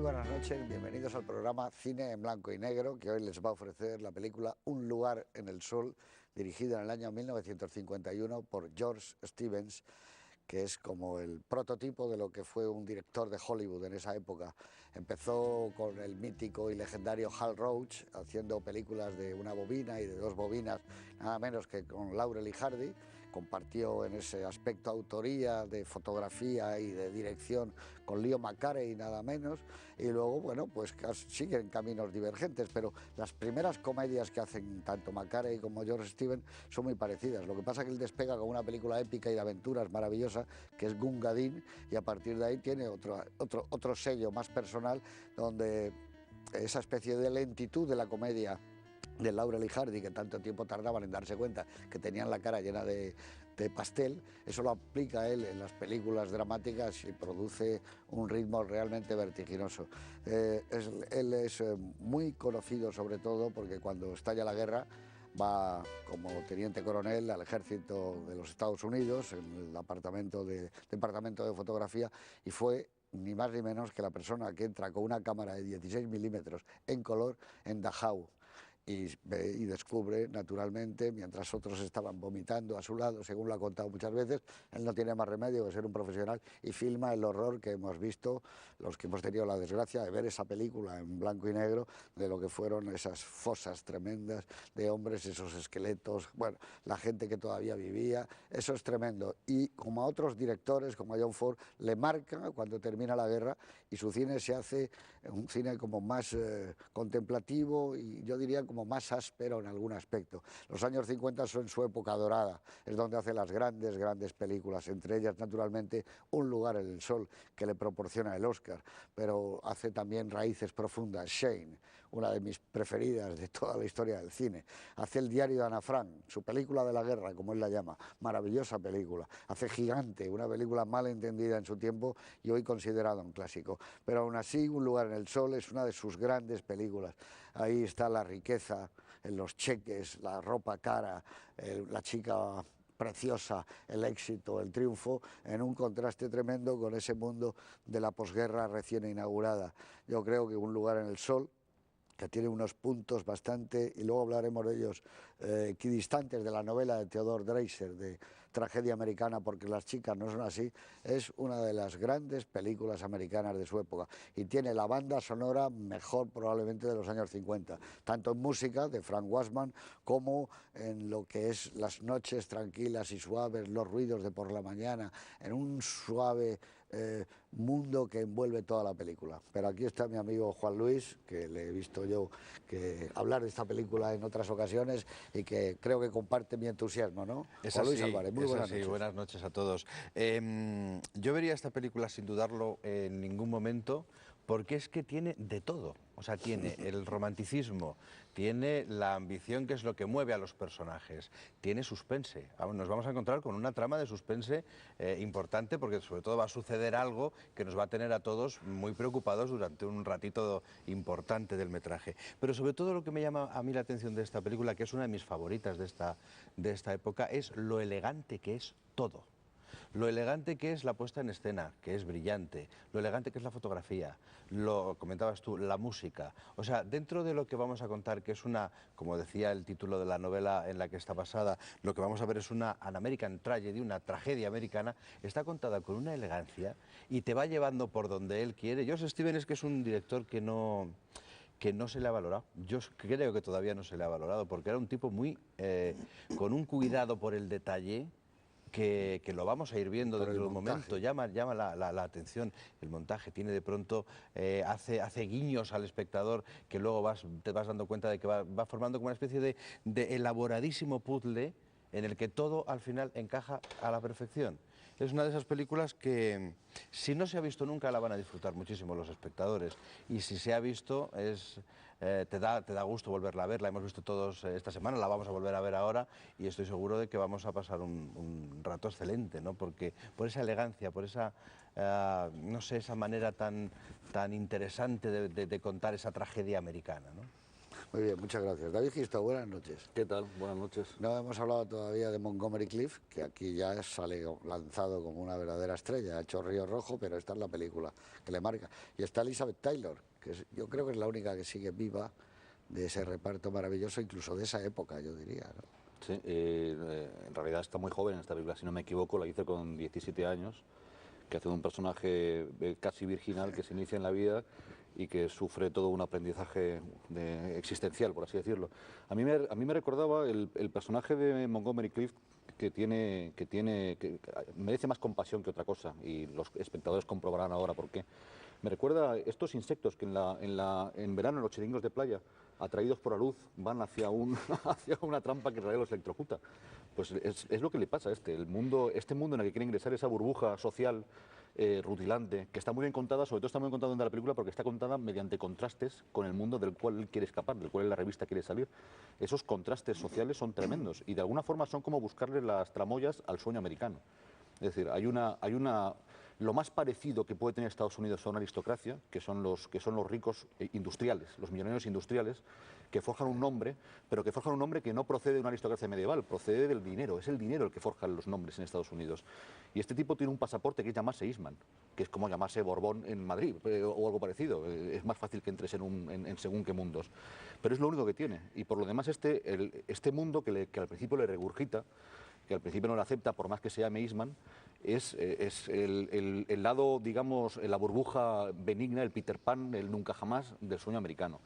Muy buenas noches, bienvenidos al programa Cine en Blanco y Negro, que hoy les va a ofrecer la película Un lugar en el sol, dirigida en el año 1951 por George Stevens, que es como el prototipo de lo que fue un director de Hollywood en esa época. Empezó con el mítico y legendario Hal Roach, haciendo películas de una bobina y de dos bobinas, nada menos que con Laurel y Hardy. Compartió en ese aspecto autoría de fotografía y de dirección con Leo McCarey, nada menos, y luego, bueno, pues siguen caminos divergentes, pero las primeras comedias que hacen tanto McCarey como George Stevens son muy parecidas. Lo que pasa es que él despega con una película épica y de aventuras maravillosa, que es Gunga Din, y a partir de ahí tiene otro sello más personal, donde esa especie de lentitud de la comedia de Laurel y Hardy, que tanto tiempo tardaban en darse cuenta que tenían la cara llena de pastel, eso lo aplica él en las películas dramáticas y produce un ritmo realmente vertiginoso. Él es muy conocido sobre todo porque cuando estalla la guerra va como teniente coronel al ejército de los Estados Unidos, en el departamento de fotografía, y fue ni más ni menos que la persona que entra con una cámara de 16 milímetros en color en Dachau. Y descubre, naturalmente, mientras otros estaban vomitando a su lado, según lo ha contado muchas veces, él no tiene más remedio que ser un profesional y filma el horror que hemos visto, los que hemos tenido la desgracia de ver esa película en blanco y negro, de lo que fueron esas fosas tremendas de hombres, esos esqueletos, bueno, la gente que todavía vivía, eso es tremendo. Y como a otros directores, como a John Ford, le marca cuando termina la guerra y su cine se hace un cine como más contemplativo y yo diría como más áspero en algún aspecto. Los años 50 son su época dorada, es donde hace las grandes películas, entre ellas naturalmente Un lugar en el sol, que le proporciona el Oscar, pero hace también Raíces profundas, Shane, una de mis preferidas de toda la historia del cine. Hace El diario de Ana Frank, su película de la guerra, como él la llama, maravillosa película. Hace Gigante, una película mal entendida en su tiempo y hoy considerada un clásico, pero aún así Un lugar en el sol es una de sus grandes películas. Ahí está la riqueza en los cheques, la ropa cara, la chica preciosa, el éxito, el triunfo, en un contraste tremendo con ese mundo de la posguerra recién inaugurada. Yo creo que Un lugar en el sol, que tiene unos puntos bastante, y luego hablaremos de ellos, equidistantes de la novela de Theodore Dreiser, de Tragedia Americana, porque las chicas no son así, es una de las grandes películas americanas de su época, y tiene la banda sonora mejor probablemente de los años 50, tanto en música, de Frank Wassman, como en lo que es las noches tranquilas y suaves, los ruidos de por la mañana, en un suave mundo que envuelve toda la película. Pero aquí está mi amigo Juan Luis, que le he visto yo hablar de esta película en otras ocasiones y que creo que comparte mi entusiasmo, ¿no? Es Juan Luis así, Álvarez, muy es buenas así. noches. Buenas noches a todos. Yo vería esta película sin dudarlo en ningún momento, porque es que tiene de todo. O sea, tiene el romanticismo, tiene la ambición, que es lo que mueve a los personajes, tiene suspense. Nos vamos a encontrar con una trama de suspense importante, porque sobre todo va a suceder algo que nos va a tener a todos muy preocupados durante un ratito importante del metraje. Pero sobre todo lo que me llama a mí la atención de esta película, que es una de mis favoritas de esta época, es lo elegante que es todo. Lo elegante que es la puesta en escena, que es brillante, lo elegante que es la fotografía, lo comentabas tú, la música. O sea, dentro de lo que vamos a contar, que es una, como decía el título de la novela en la que está basada, lo que vamos a ver es una An American Tragedy, una tragedia americana, está contada con una elegancia y te va llevando por donde él quiere. George Stevens es que es un director que no se le ha valorado. Yo creo que todavía no se le ha valorado, porque era un tipo muy con un cuidado por el detalle que lo vamos a ir viendo Por el dentro de un montaje. momento. Llama la atención el montaje, tiene de pronto, hace guiños al espectador que luego te vas dando cuenta de que va formando como una especie de elaboradísimo puzzle en el que todo al final encaja a la perfección. Es una de esas películas que, si no se ha visto nunca, la van a disfrutar muchísimo los espectadores. Y si se ha visto, te da gusto volverla a ver. La hemos visto todos esta semana, la vamos a volver a ver ahora y estoy seguro de que vamos a pasar un rato excelente, ¿no? Porque por esa elegancia, por esa, no sé, esa manera tan interesante de contar esa tragedia americana, ¿no? Muy bien, muchas gracias. David Gisto, buenas noches. ¿Qué tal? Buenas noches. No hemos hablado todavía de Montgomery Clift, que aquí ya sale lanzado como una verdadera estrella. Ha hecho Río Rojo, pero esta es la película que le marca. Y está Elizabeth Taylor, que yo creo que es la única que sigue viva de ese reparto maravilloso, incluso de esa época, yo diría, ¿no? Sí, en realidad está muy joven en esta película, si no me equivoco, la hice con 17 años, que hace un personaje casi virginal que se inicia en la vida y que sufre todo un aprendizaje existencial, por así decirlo. A mí me recordaba el personaje de Montgomery Clift, que merece más compasión que otra cosa, y los espectadores comprobarán ahora por qué. Me recuerda estos insectos que en verano en los chiringos de playa, atraídos por la luz, van hacia una trampa que en realidad los electrocuta. Pues es lo que le pasa a este mundo en el que quiere ingresar, esa burbuja social rutilante, que está muy bien contada, sobre todo está muy bien contada en la película porque está contada mediante contrastes con el mundo del cual él quiere escapar, del cual la revista quiere salir. Esos contrastes sociales son tremendos y de alguna forma son como buscarle las tramoyas al sueño americano. Es decir, lo más parecido que puede tener Estados Unidos a una aristocracia, que son los ricos industriales, los millonarios industriales, que forjan un nombre, pero que forjan un nombre que no procede de una aristocracia medieval, procede del dinero. Es el dinero el que forja los nombres en Estados Unidos. Y este tipo tiene un pasaporte que es llamarse Eastman, que es como llamarse Borbón en Madrid, o algo parecido. Es más fácil que entres en según qué mundos. Pero es lo único que tiene. Y por lo demás este mundo que al principio le regurgita, que al principio no lo acepta por más que se llame Eastman, es el lado, digamos, la burbuja benigna, el Peter Pan, el nunca jamás del sueño americano.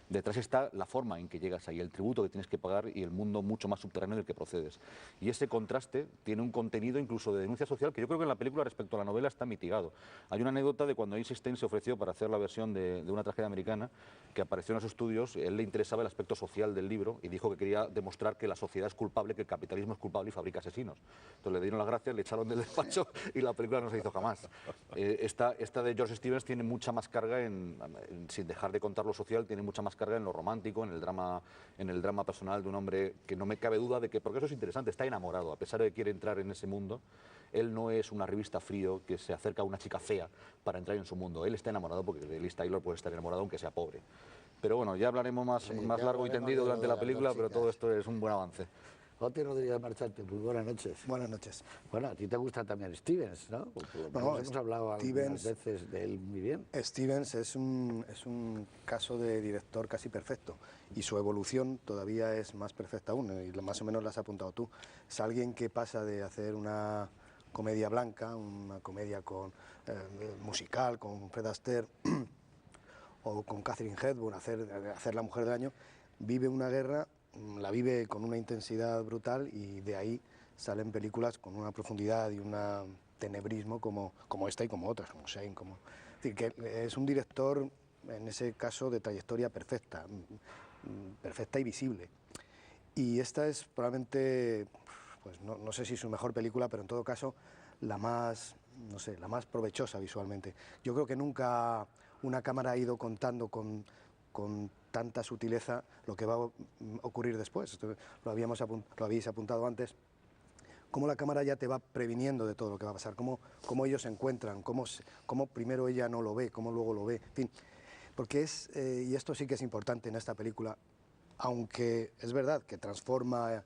Detrás está la forma en que llegas ahí, el tributo que tienes que pagar y el mundo mucho más subterráneo del que procedes. Y ese contraste tiene un contenido incluso de denuncia social que yo creo que en la película respecto a la novela está mitigado. Hay una anécdota de cuando A.C. Stein se ofreció para hacer la versión de una tragedia americana, que apareció en los estudios, él le interesaba el aspecto social del libro y dijo que quería demostrar que la sociedad es culpable, que el capitalismo es culpable y fabrica asesinos. Entonces le dieron las gracias, le echaron del despacho y la película no se hizo jamás. Esta de George Stevens tiene mucha más carga, sin dejar de contar lo social, tiene mucha más carga en lo romántico, en el drama personal de un hombre que no me cabe duda de que, porque eso es interesante, está enamorado, a pesar de que quiere entrar en ese mundo. Él no es una revista frío que se acerca a una chica fea para entrar en su mundo. Él está enamorado porque de Liz Taylor puede estar enamorado aunque sea pobre. Pero bueno, ya hablaremos más largo y tendido durante la película, pero todo esto es un buen avance. Oti Rodríguez Marchante, muy buenas noches. Buenas noches. Bueno, a ti te gusta también Stevens, ¿no? No, hemos hablado algunas veces de él muy bien. Stevens es un caso de director casi perfecto y su evolución todavía es más perfecta aún, y más o menos la has apuntado tú. Es alguien que pasa de hacer una comedia blanca, una comedia musical con Fred Astaire o con Katharine Hepburn, hacer La Mujer del Año, vive una guerra, la vive con una intensidad brutal y de ahí salen películas con una profundidad y un tenebrismo como esta y como otras, como Shane. Es decir, que es un director, en ese caso, de trayectoria perfecta y visible. Y esta es probablemente, pues no sé si su mejor película, pero en todo caso la más provechosa visualmente. Yo creo que nunca una cámara ha ido contando con tanta sutileza lo que va a ocurrir después. Esto lo habéis apuntado antes, cómo la cámara ya te va previniendo de todo lo que va a pasar, cómo ellos se encuentran, cómo primero ella no lo ve, cómo luego lo ve, en fin. Porque y esto sí que es importante en esta película, aunque es verdad que transforma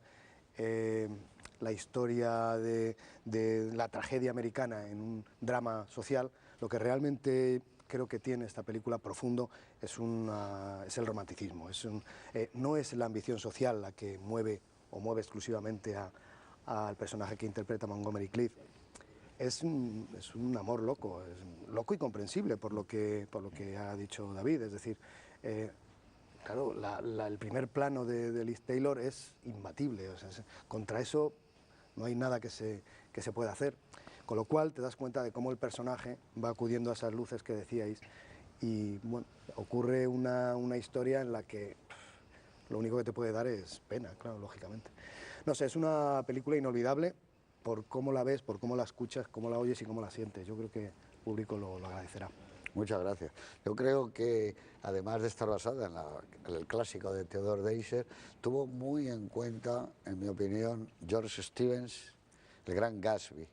la historia de la tragedia americana en un drama social, lo que realmente creo que tiene esta película profundo es el romanticismo. No es la ambición social la que mueve exclusivamente al personaje que interpreta Montgomery Clift. Es un amor loco, loco y comprensible por lo que ha dicho David. Es decir, claro, el primer plano de Liz Taylor es imbatible. O sea, contra eso no hay nada que se pueda hacer. Con lo cual te das cuenta de cómo el personaje va acudiendo a esas luces que decíais y bueno, ocurre una historia en la que lo único que te puede dar es pena, claro, lógicamente. No sé, es una película inolvidable por cómo la ves, por cómo la escuchas, cómo la oyes y cómo la sientes. Yo creo que el público lo agradecerá. Muchas gracias. Yo creo que, además de estar basada en el clásico de Theodore Dreiser, tuvo muy en cuenta, en mi opinión, George Stevens, el gran Gatsby.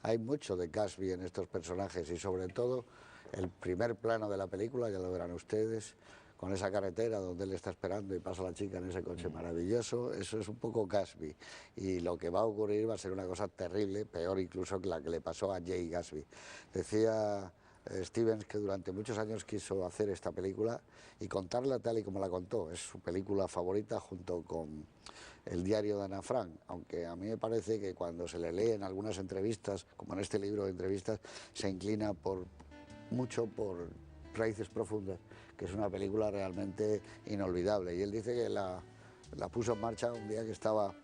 Hay mucho de Gatsby en estos personajes y sobre todo el primer plano de la película, ya lo verán ustedes, con esa carretera donde él está esperando y pasa la chica en ese coche maravilloso, eso es un poco Gatsby. Y lo que va a ocurrir va a ser una cosa terrible, peor incluso que la que le pasó a Jay Gatsby. Decía Stevens que durante muchos años quiso hacer esta película y contarla tal y como la contó. Es su película favorita junto con El diario de Ana Frank, aunque a mí me parece que cuando se le lee en algunas entrevistas, como en este libro de entrevistas, se inclina mucho por Raíces Profundas, que es una película realmente inolvidable. Y él dice que la puso en marcha un día que estaba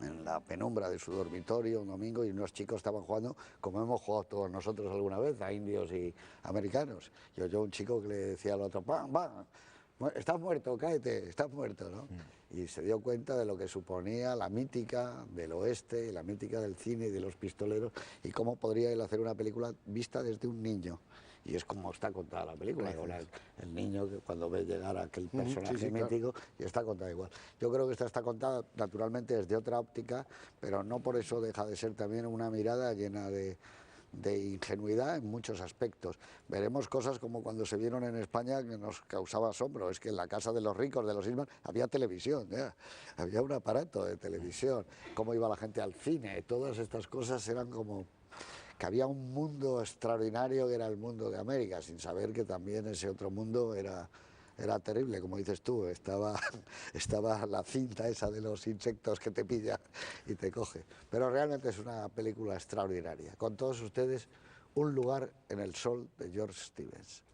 en la penumbra de su dormitorio un domingo y unos chicos estaban jugando, como hemos jugado todos nosotros alguna vez, a indios y americanos. Y oyó un chico que le decía al otro, ¡pam, pam! Estás muerto, cáete, estás muerto, ¿no? Y se dio cuenta de lo que suponía la mítica del oeste, la mítica del cine y de los pistoleros, y cómo podría él hacer una película vista desde un niño. Y es como está contada la película, el niño que cuando ve llegar a aquel personaje mítico, claro. Y está contada igual. Yo creo que esta está contada naturalmente desde otra óptica, pero no por eso deja de ser también una mirada llena de ingenuidad en muchos aspectos. Veremos cosas como cuando se vieron en España que nos causaba asombro, es que en la casa de los ricos, de los Isman, había televisión, ¿ya? Había un aparato de televisión, cómo iba la gente al cine, todas estas cosas eran como que había un mundo extraordinario que era el mundo de América, sin saber que también ese otro mundo era terrible, como dices tú, estaba la cinta esa de los insectos que te pilla y te coge. Pero realmente es una película extraordinaria. Con todos ustedes, Un lugar en el sol de George Stevens.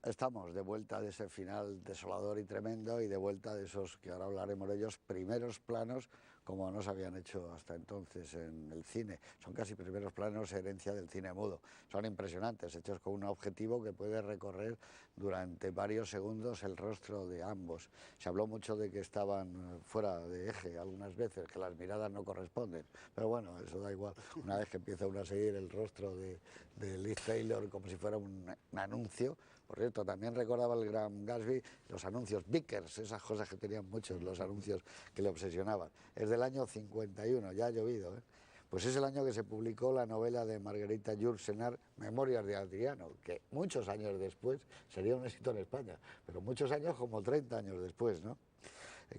Estamos de vuelta de ese final desolador y tremendo y de vuelta de esos, que ahora hablaremos de ellos, primeros planos como no se habían hecho hasta entonces en el cine. Son casi primeros planos herencia del cine mudo. Son impresionantes, hechos con un objetivo que puede recorrer durante varios segundos el rostro de ambos. Se habló mucho de que estaban fuera de eje algunas veces, que las miradas no corresponden, pero bueno, eso da igual. Una vez que empieza uno a seguir el rostro de Liz Taylor como si fuera un anuncio. Por cierto, también recordaba el gran Gatsby los anuncios Vickers, esas cosas que tenían muchos, los anuncios que le obsesionaban. Es del año 51, ya ha llovido, ¿eh? Pues es el año que se publicó la novela de Marguerita Yourcenar, Memorias de Adriano, que muchos años después sería un éxito en España, pero muchos años como 30 años después, ¿no?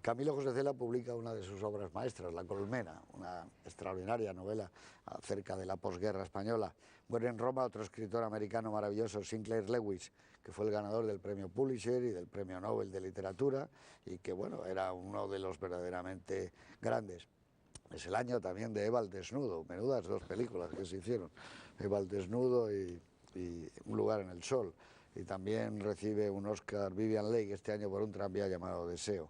Camilo José Cela publica una de sus obras maestras, La Colmena, una extraordinaria novela acerca de la posguerra española. Muere en Roma otro escritor americano maravilloso, Sinclair Lewis, que fue el ganador del premio Pulitzer y del premio Nobel de Literatura, y que, bueno, era uno de los verdaderamente grandes. Es el año también de Eva al desnudo, menudas dos películas que se hicieron, Eva al desnudo y Un lugar en el sol. Y también recibe un Oscar Vivian Leigh este año por un tranvía llamado Deseo.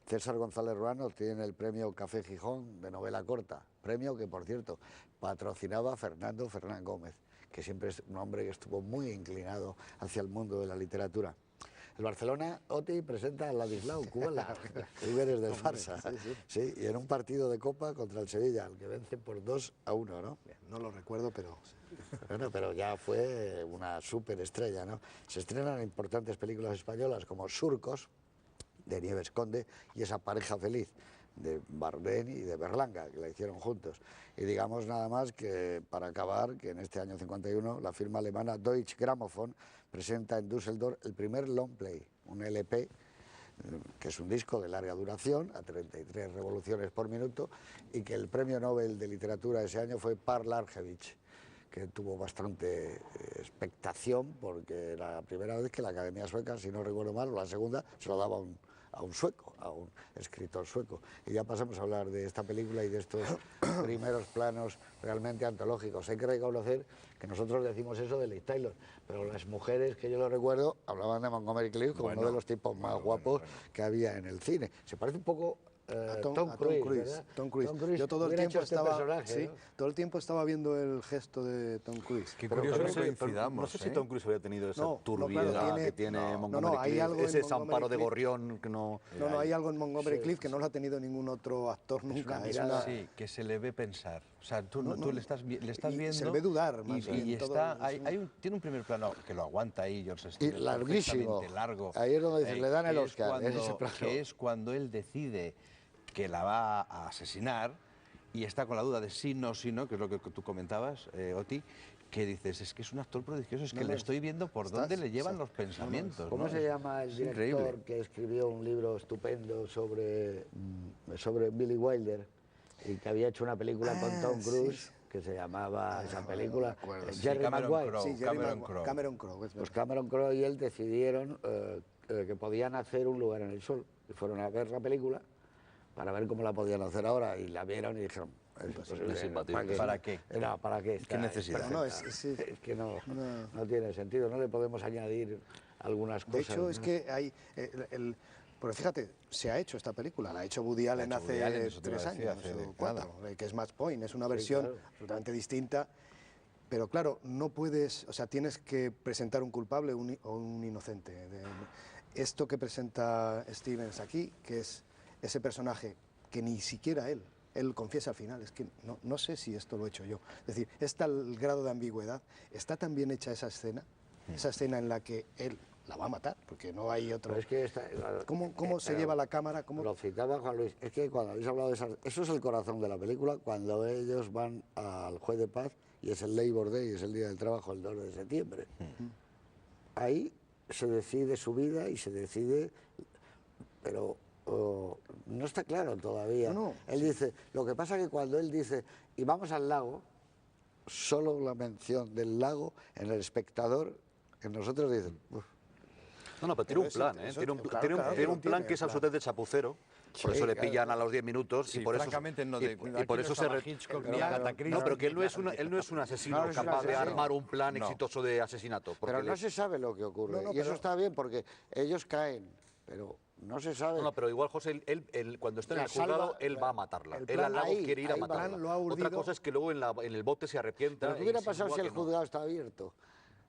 César González Ruano tiene el premio Café Gijón de novela corta, premio que, por cierto, patrocinaba Fernando Fernán Gómez, que siempre es un hombre que estuvo muy inclinado hacia el mundo de la literatura. El Barcelona, Oti, presenta a Ladislau Kubala, Lugares del Farsa, sí, y en un partido de Copa contra el Sevilla, al que vence por 2-1, ¿no? No lo recuerdo, pero... Bueno, pero ya fue una superestrella, ¿no? Se estrenan importantes películas españolas como Surcos, de Nieves Conde, y Esa pareja feliz, de Bardén y de Berlanga, que la hicieron juntos. Y digamos nada más que, para acabar, que en este año 51 la firma alemana Deutsche Grammophon presenta en Düsseldorf el primer long play, un LP, que es un disco de larga duración, a 33 revoluciones por minuto, y que el premio Nobel de Literatura ese año fue Paul Argerich, que tuvo bastante expectación, porque era la primera vez que la Academia Sueca, si no recuerdo mal, o la segunda, se lo daba a un sueco, a un escritor sueco. Y ya pasamos a hablar de esta película y de estos primeros planos realmente antológicos. Hay que reconocer que nosotros decimos eso de Liz Taylor, pero las mujeres que yo lo recuerdo hablaban de Montgomery Clift como uno de los tipos más guapos que había en el cine. Se parece un poco Tom Cruise, ¿verdad? Tom Cruise. Tom Cruise Yo todo el hubiera tiempo hecho este estaba, personaje, sí, ¿no? todo el tiempo estaba viendo el gesto de Tom Cruise. Qué Pero curioso no que sé, coincidamos. no sé si Tom Cruise había tenido esa No, turbiedad claro, que tiene Montgomery hay Clift, algo en ese Montgomery desamparo de Clift. gorrión que no... No, hay algo en Montgomery Sí, Clift que no lo ha tenido ningún otro actor nunca. una mirada- Sí, que se le ve pensar. O sea, tú, No, tú no. le estás Y viendo... se le ve dudar, más y bien, todo está, es tiene un primer plano que lo aguanta ahí, George Y Stevens, larguísimo. perfectamente largo. Ahí es donde le dan el que es Oscar, en ese cuando- plano. que es cuando él decide que la va a asesinar y está con la duda de sí, no, que es lo que tú comentabas, Oti, que dices, es que es un actor prodigioso, es que le estoy viendo por dónde le llevan los pensamientos. ¿Cómo ¿no? se llama el Es director increíble. que escribió un libro estupendo sobre Billy Wilder y que había hecho una película con Tom Cruise que se llamaba esa película Jerry Cameron Maguire? Crowe. Sí, Cameron Crowe. Cameron Crowe, es Pues verdad. Cameron Crowe y él decidieron que podían hacer Un lugar en el sol y fueron a ver la película para ver cómo la podían hacer ahora y la vieron y dijeron, es imposible, es imbatible. ¿para qué? ¿Para qué? No, ¿para qué? ¿Qué necesidad? Pero no, es que no tiene sentido, no le podemos añadir algunas de cosas. hecho, es ¿no? que hay... pero fíjate, se ha hecho esta película, la ha hecho Woody Allen hecho Woody hace Allen, eso te iba 3 a decir, años hace o 4, nada. que es Match Point, es una versión claro. absolutamente distinta, pero claro, no puedes, o sea, tienes que presentar un culpable o un inocente. Esto que presenta Stevens aquí, que es ese personaje que ni siquiera él confiesa al final, es que no sé si esto lo he hecho yo. Es decir, es tal el grado de ambigüedad, está tan bien hecha esa escena en la que él la va a matar, porque no hay otro... Pero es que ¿Cómo se lleva la cámara? Lo citaba Juan Luis, es que cuando habéis hablado de eso es el corazón de la película, cuando ellos van al juez de paz y es el Labor Day, es el día del trabajo, el 2 de septiembre. Ahí se decide su vida y se decide, pero no está claro todavía. No. Él dice, lo que pasa es que cuando él dice, y vamos al lago, solo la mención del lago en el espectador, en nosotros dicen, "Uf". No, pero tiene un plan, ¿eh? Tiene un plan tiene, que es absolutamente chapucero. Por Sí, eso le claro, pillan a los 10 minutos Sí, y por eso francamente no, y por eso se Hitchcock ni Agatha Christie. no, pero que él no es un asesino No, es un capaz de asesino. armar un plan No. exitoso de asesinato. Porque Pero no se sabe lo que ocurre. No, y eso pero- está bien porque ellos caen, pero no se sabe. No, pero igual, José, él, cuando está en La el juzgado, salva- él va a matarla. el Él plan al lago ahí- quiere ir a ahí va. matarla. Lo ha Otra urdido. cosa es que luego en el bote se arrepienta. ¿Pero qué hubiera y pasado si insinúa el que no. juzgado está abierto?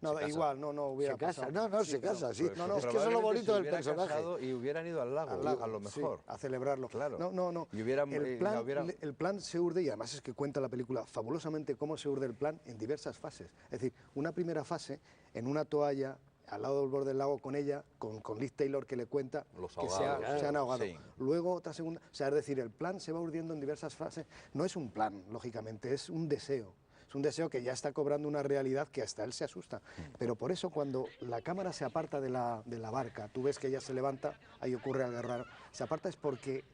No, casa. igual, no hubiera Se casa. pasado. No, se pero- casa, sí. No, Es que eso es lo Probablemente bonito se del hubiera personaje. casado y hubieran ido al lago, al lago, a lo sí, mejor. a celebrarlo. Claro. No. Y hubieran- el, la hubiera- el plan se urde, y además es que cuenta la película fabulosamente cómo se urde el plan en diversas fases. Es decir, una primera fase en una toalla al lado del borde del lago con ella, con Liz Taylor que le cuenta Los que se ahogados. han ahogado. Sí. Luego otra segunda, o sea, es decir, el plan se va urdiendo en diversas fases. No es un plan, lógicamente, es un deseo. Es un deseo que ya está cobrando una realidad que hasta él se asusta. Pero por eso cuando la cámara se aparta de la barca, tú ves que ella se levanta, ahí ocurre algo raro. Se aparta es porque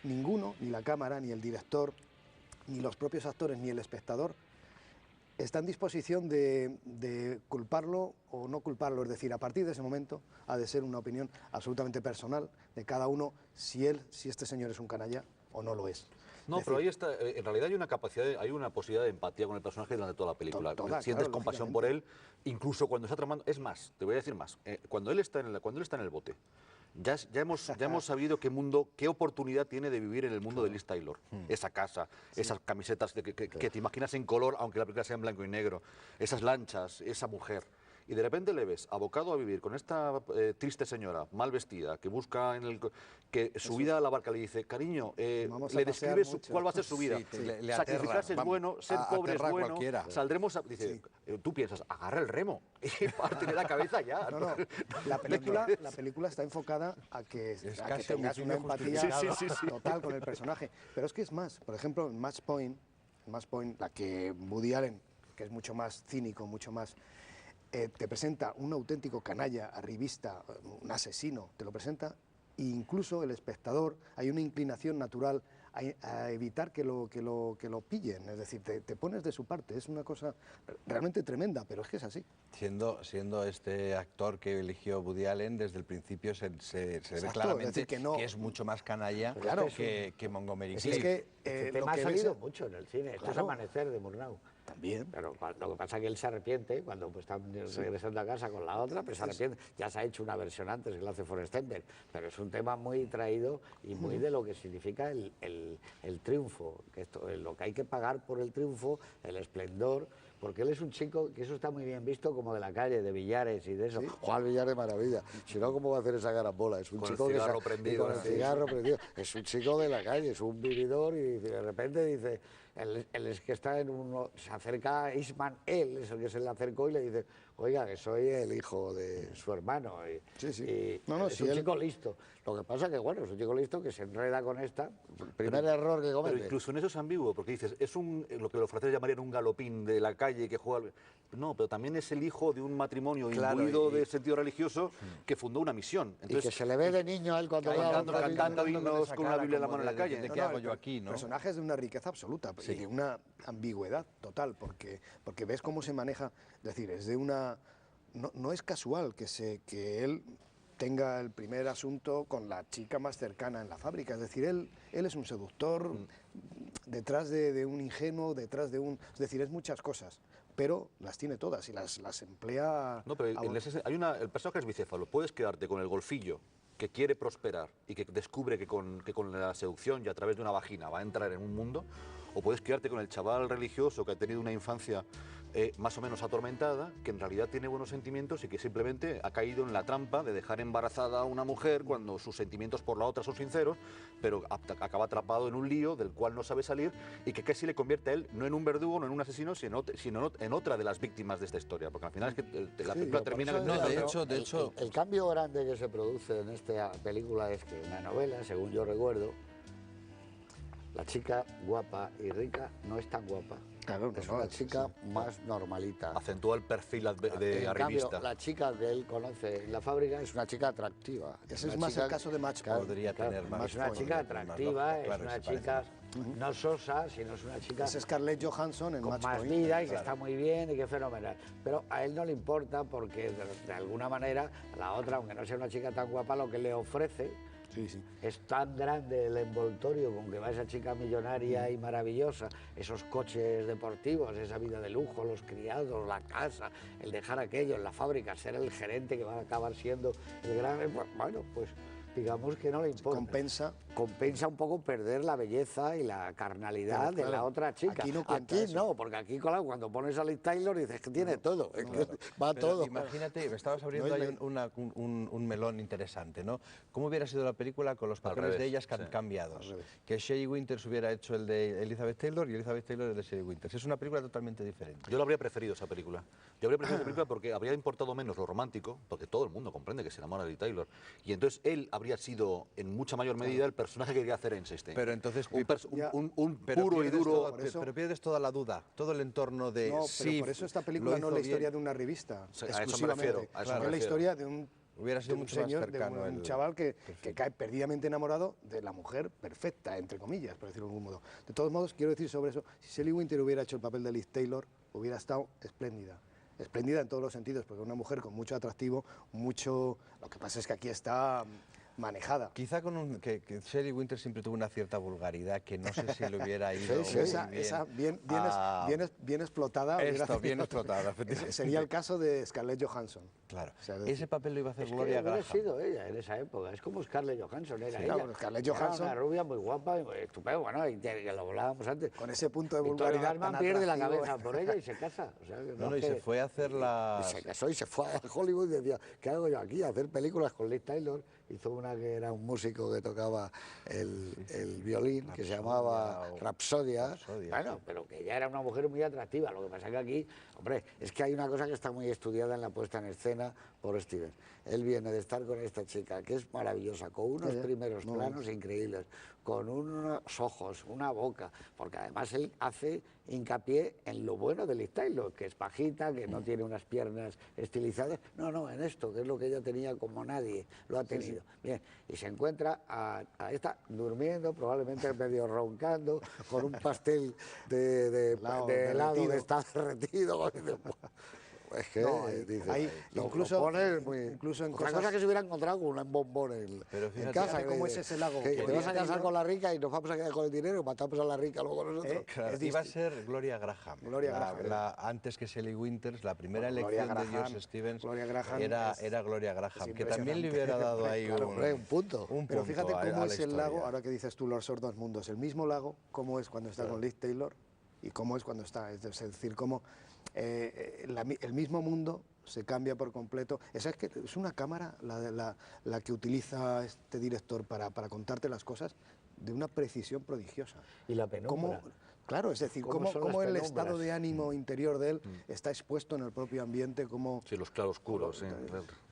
ninguno, ni la cámara, ni el director, ni los propios actores, ni el espectador, está en disposición de culparlo o no culparlo. Es decir, a partir de ese momento ha de ser una opinión absolutamente personal de cada uno si este señor es un canalla o no lo es. No, Es pero ahí decir, está. En realidad hay una posibilidad de empatía con el personaje durante toda la película. Toda, Sientes claro, compasión por él, incluso cuando está tramando. Es más, te voy a decir más. Cuando él está en el bote, ya hemos sabido qué oportunidad tiene de vivir en el mundo de Liz Taylor. Esa casa, esas camisetas que te imaginas en color, aunque la película sea en blanco y negro, esas lanchas, esa mujer. Y de repente le ves abocado a vivir con esta triste señora, mal vestida, que busca que su vida a la barca le dice, cariño, Vamos a le pasear describe mucho. cuál va a ser su vida. Sí, le Sacrificarse aterra, es bueno, ser vamos, pobre es aterra a bueno, cualquiera. saldremos a... Dice, tú piensas, agarra el remo y pártele la cabeza ya. No. La película está enfocada a que casi tengas una homicidio empatía justificado. total con el personaje. Pero es que es más. Por ejemplo, en Match Point, la que Woody Allen, que es mucho más cínico, mucho más... te presenta un auténtico canalla, arribista, un asesino, te lo presenta, e incluso el espectador, hay una inclinación natural a evitar que lo pillen, es decir, te pones de su parte, es una cosa realmente tremenda, pero es que es así. Siendo este actor que eligió Woody Allen, desde el principio se ve claramente decir, que es mucho más canalla que Montgomery Es Clift. que Este lo tema ha que salido ves... mucho en el cine. Esto es Claro. Amanecer de Murnau. También. Pero lo que pasa es que él se arrepiente cuando pues, está regresando a casa con la otra, pues se arrepiente. Ya se ha hecho una versión antes que la hace Forrest Enberg, pero es un tema muy traído y muy de lo que significa el triunfo, que lo que hay que pagar por el triunfo, el esplendor, porque él es un chico que eso está muy bien visto como de la calle, de Villares y de eso. Sí. Juan Villar de maravilla. Si no, ¿cómo va a hacer esa carambola? Es un Con el chico cigarro que prendido, con el sí. cigarro prendido. Es un chico de la calle, es un vividor y de repente dice, él es que está en uno, se acerca a Eastman, él es el que se le acercó y le dice, oiga, que soy el hijo de su hermano. Sí, sí. Y No, es si un él- chico listo. Lo que pasa que, bueno, es un chico listo que se enreda con esta. Primer error que comete. Pero incluso en eso es ambiguo, porque dices, es lo que los franceses llamarían un galopín de la calle que juega... No, pero también es el hijo de un matrimonio Claro, imbuido de sentido religioso que fundó una misión. Y que se le ve de niño a él cuando va a cantando, otra cantando niña. himnos con una Biblia en la mano en la calle. ¿De qué hago yo aquí, no? Personajes de una riqueza absoluta y de una ambigüedad total, porque ves cómo se maneja, es decir, es de una... No es casual que él tenga el primer asunto con la chica más cercana en la fábrica, es decir, él es un seductor, detrás de un ingenuo, detrás de un... Es decir, es muchas cosas, pero las tiene todas y las emplea... No, pero el personaje es bicéfalo. Puedes quedarte con el golfillo que quiere prosperar y que descubre que con la seducción y a través de una vagina va a entrar en un mundo, o puedes quedarte con el chaval religioso que ha tenido una infancia más o menos atormentada, que en realidad tiene buenos sentimientos y que simplemente ha caído en la trampa de dejar embarazada a una mujer cuando sus sentimientos por la otra son sinceros, pero acaba atrapado en un lío del cual no sabe salir y que casi le convierte a él no en un verdugo, no en un asesino, sino en otra de las víctimas de esta historia, porque al final es que la película termina... No, de hecho... El cambio grande que se produce en esta película es que en la novela, según yo recuerdo, la chica guapa y rica no es tan guapa. Claro, es no, una es- chica más normalita. Acentúa el perfil de En arribista. cambio, la chica que él conoce en la fábrica es una chica atractiva. Ese es una más chica el caso de Match claro, Point. Podría tener más... es una chica atractiva, es una chica parece. no sosa, sino es una chica Es Scarlett Johansson en con Match más Point. vida y que está muy bien y que es fenomenal. Pero a él no le importa porque de alguna manera la otra, aunque no sea una chica tan guapa, lo que le ofrece Sí, sí. es tan grande el envoltorio con que va esa chica millonaria y maravillosa, esos coches deportivos, esa vida de lujo, los criados, la casa, el dejar aquello en la fábrica, ser el gerente que va a acabar siendo el gran... Bueno, pues digamos que no le importa. Compensa un poco perder la belleza y la carnalidad de la otra chica. Aquí no cuenta eso. no, porque aquí cuando pones a Liz Taylor dices que tiene todo, es que va Pero todo. imagínate, me estabas abriendo ahí un melón interesante, ¿no? ¿Cómo hubiera sido la película con los papeles revés, de ellas sí. cambiados? Que Shelley Winters hubiera hecho el de Elizabeth Taylor y Elizabeth Taylor el de Shelley Winters. Es una película totalmente diferente. Yo lo habría preferido esa película. Yo habría preferido esa película porque habría importado menos lo romántico, porque todo el mundo comprende que se enamora de Lee Taylor. Y entonces él habría sido en mucha mayor medida el personaje que quería hacer Einstein. Pero entonces... un pero puro y pierdes duro... todo- pero pierdes toda la duda, todo el entorno de... No, pero sí, por eso esta lo película no hizo es la historia bien. de una revista, Sí, a eso me exclusivamente. refiero, a eso me Es la refiero. historia de un, Hubiera sido de un mucho más señor, cercano de un el chaval que cae perdidamente enamorado de la mujer perfecta, entre comillas, por decirlo de algún modo. De todos modos, quiero decir sobre eso, si Shelley Winter hubiera hecho el papel de Liz Taylor, hubiera estado espléndida. Espléndida en todos los sentidos, porque es una mujer con mucho atractivo, mucho... Lo que pasa es que aquí está manejada. Quizá que Shelley Winters siempre tuvo una cierta vulgaridad que no sé si le hubiera ido Sí, muy Esa bien a- bien explotada. hubiera Esto, bien sido- explotada, efectivamente. Sería el caso de Scarlett Johansson. Claro. O sea, Ese papel lo iba a hacer Es que Gloria hubiera Graham. sido ella en esa época, es como Scarlett Johansson, era ella. claro, Scarlett Era Johansson- una rubia muy guapa y muy estupenda, bueno, y que lo hablábamos antes. Con ese punto de Victoria vulgaridad Dalman tan pierde la atractivo. cabeza por ella y se casa. O sea, que No, es y se que- fue a hacer la... Y se casó y se fue a Hollywood y decía, ¿qué hago yo aquí? A hacer películas con Liz Taylor. Hizo una que era un músico que tocaba el violín, que se llamaba Rapsodia. Rapsodia, Bueno, sí. pero que ella era una mujer muy atractiva. Lo que pasa que aquí, hombre, es que hay una cosa que está muy estudiada en la puesta en escena por Stevens. Él viene de estar con esta chica, que es maravillosa, con unos primeros planos increíbles, con unos ojos, una boca, porque además él hace hincapié en lo bueno de Liv Tyler, que es bajita, que no tiene unas piernas estilizadas, no, en esto, que es lo que ella tenía como nadie lo ha tenido. Bien, y se encuentra a esta durmiendo, probablemente medio roncando, con un pastel de helado que está derretido. Es que No, dice, hay- incluso- incluso en otra cosas- cosa que se hubiera encontrado con un bombón Pero en fíjate, casa. fíjate cómo es ese lago. Que te Podría vas a casar tener- con la rica y nos vamos a quedar con el dinero y matamos a la rica luego nosotros. Claro, es iba a distinto. ser Gloria Graham. Gloria Graham. Antes que Sally Winters, la primera Bueno, Gloria elección de Graham, George Stevens Gloria Graham era Gloria Graham, que también le impresionante. hubiera dado ahí Claro, hombre, un punto. Pero fíjate a cómo la es el historia. lago, ahora que dices tú Los Sordos Mundos, el mismo lago, cómo es cuando está con Liv Tyler y cómo es cuando está. Es decir, cómo el mismo mundo se cambia por completo. Esa es una cámara, la que utiliza este director para contarte las cosas, de una precisión prodigiosa. Y la penumbra. Claro, es decir, ¿Cómo son cómo las el penumbras? estado de ánimo interior de él está expuesto en el propio ambiente, cómo... Sí, los claroscuros. Sí.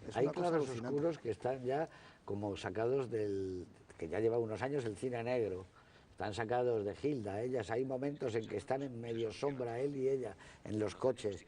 Es Hay una cosa claros alucinante. oscuros que están ya como sacados que ya lleva unos años el cine negro. Están sacados de Hilda, ellas. Hay momentos en que están en medio sombra, él y ella, en los coches.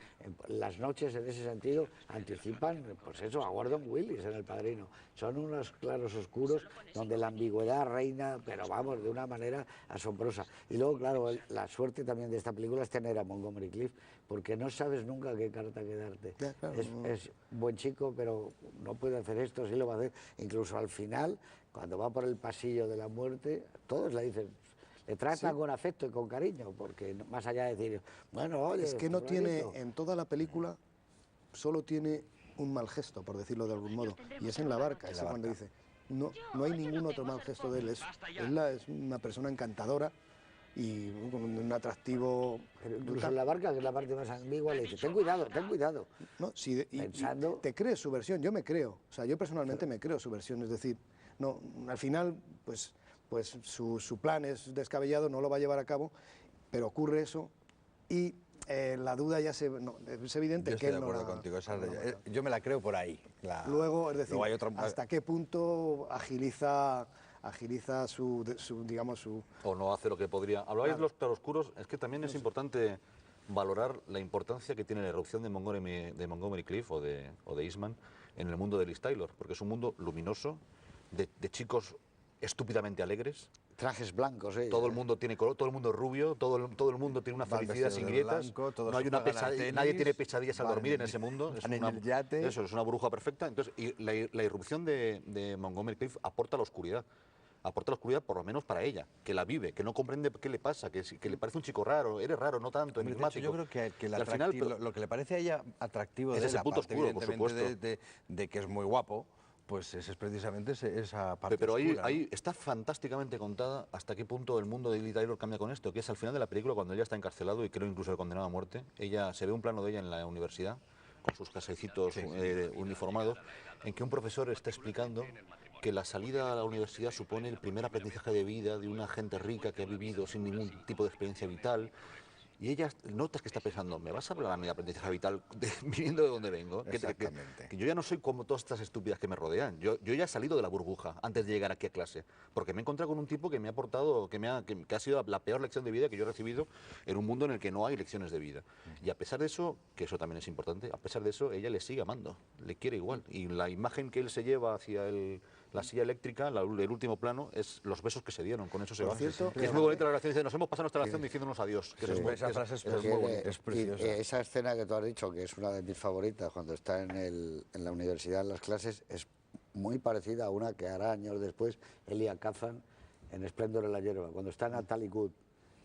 Las noches, en ese sentido, anticipan, pues eso, a Gordon Willis en El Padrino. Son unos claros oscuros donde la ambigüedad reina, pero vamos, de una manera asombrosa. Y luego, claro, la suerte también de esta película es tener a Montgomery Clift, porque no sabes nunca qué carta quedarte. Ya, claro, Es buen chico, pero no puede hacer esto, sí lo va a hacer. Incluso al final, cuando va por el pasillo de la muerte, todos le dicen, le tratan con afecto y con cariño, porque más allá de decir, bueno, oye, Es que no tiene, fulanito. en toda la película, solo tiene un mal gesto, por decirlo de algún modo, y es en la barca, es cuando dice, no hay ningún otro mal gesto de él, es una persona encantadora y con un atractivo... Pero incluso en la barca, que es la parte más ambigua, le dice, ten cuidado, ten cuidado. ¿no? Sí, y Pensando- te crees su versión, yo me creo, o sea, yo personalmente me creo su versión, es decir, no, al final, pues su plan es descabellado, no lo va a llevar a cabo, pero ocurre eso y la duda ya es evidente Yo que estoy él de no acuerdo la- contigo. no la mata. Yo me la creo por ahí. Luego, es decir, Luego hay otra- hasta qué punto agiliza digamos, su... O no hace lo que podría. Hablabais de los claroscuros, es que también es importante valorar la importancia que tiene la erupción de Montgomery Clift o de Eastman en el mundo de Liv Tyler, porque es un mundo luminoso, de chicos estúpidamente alegres. Trajes blancos, Todo el mundo tiene color, todo el mundo es rubio, todo el mundo tiene una Van felicidad vestidos sin de grietas. blanco, todos No hay una juegan al pesadilla, tenis, nadie tiene pesadillas al van dormir en en- ese mundo. van en el yate. Eso es una burbuja perfecta. Entonces, y la irrupción de Montgomery Clift aporta la oscuridad. Aporta la oscuridad por lo menos para ella, que la vive, que no comprende qué le pasa, que le parece un chico raro, eres raro, no tanto, Hombre, de hecho, enigmático. yo creo que Y al final, pero- lo que le parece a ella atractivo Es de ese él, punto aparte, oscuro, por evidentemente, supuesto. de que es muy guapo, pues es precisamente esa parte Pero oscura, ¿no? ahí está fantásticamente contada hasta qué punto el mundo de Liv Tyler cambia con esto, que es al final de la película cuando ella está encarcelado y creo incluso condenado a muerte. Se ve un plano de ella en la universidad con sus casecitos uniformados, en que un profesor está explicando que la salida a la universidad supone el primer aprendizaje de vida de una gente rica que ha vivido sin ningún tipo de experiencia vital. Y ella notas que está pensando, ¿me vas a hablar a mí de aprendizaje vital viniendo de donde vengo? Exactamente. Que yo ya no soy como todas estas estúpidas que me rodean. Yo ya he salido de la burbuja antes de llegar aquí a clase. Porque me he encontrado con un tipo que me ha aportado, que ha sido la peor lección de vida que yo he recibido en un mundo en el que no hay lecciones de vida. Y a pesar de eso, que eso también es importante, a pesar de eso, ella le sigue amando, le quiere igual. Y la imagen que él se lleva hacia la silla eléctrica, el último plano, es los besos que se dieron, con eso se Por van. cierto, Que es muy bonita la relación, dice, nos hemos pasado nuestra relación diciéndonos adiós. Que eso es muy- Esa frase es eso muy muy bonita. Es preciosa. Y esa escena que tú has dicho, que es una de mis favoritas, cuando está en la universidad, en las clases, es muy parecida a una que hará años después Elia Kazan en Esplendor en la hierba, cuando está Natalie Wood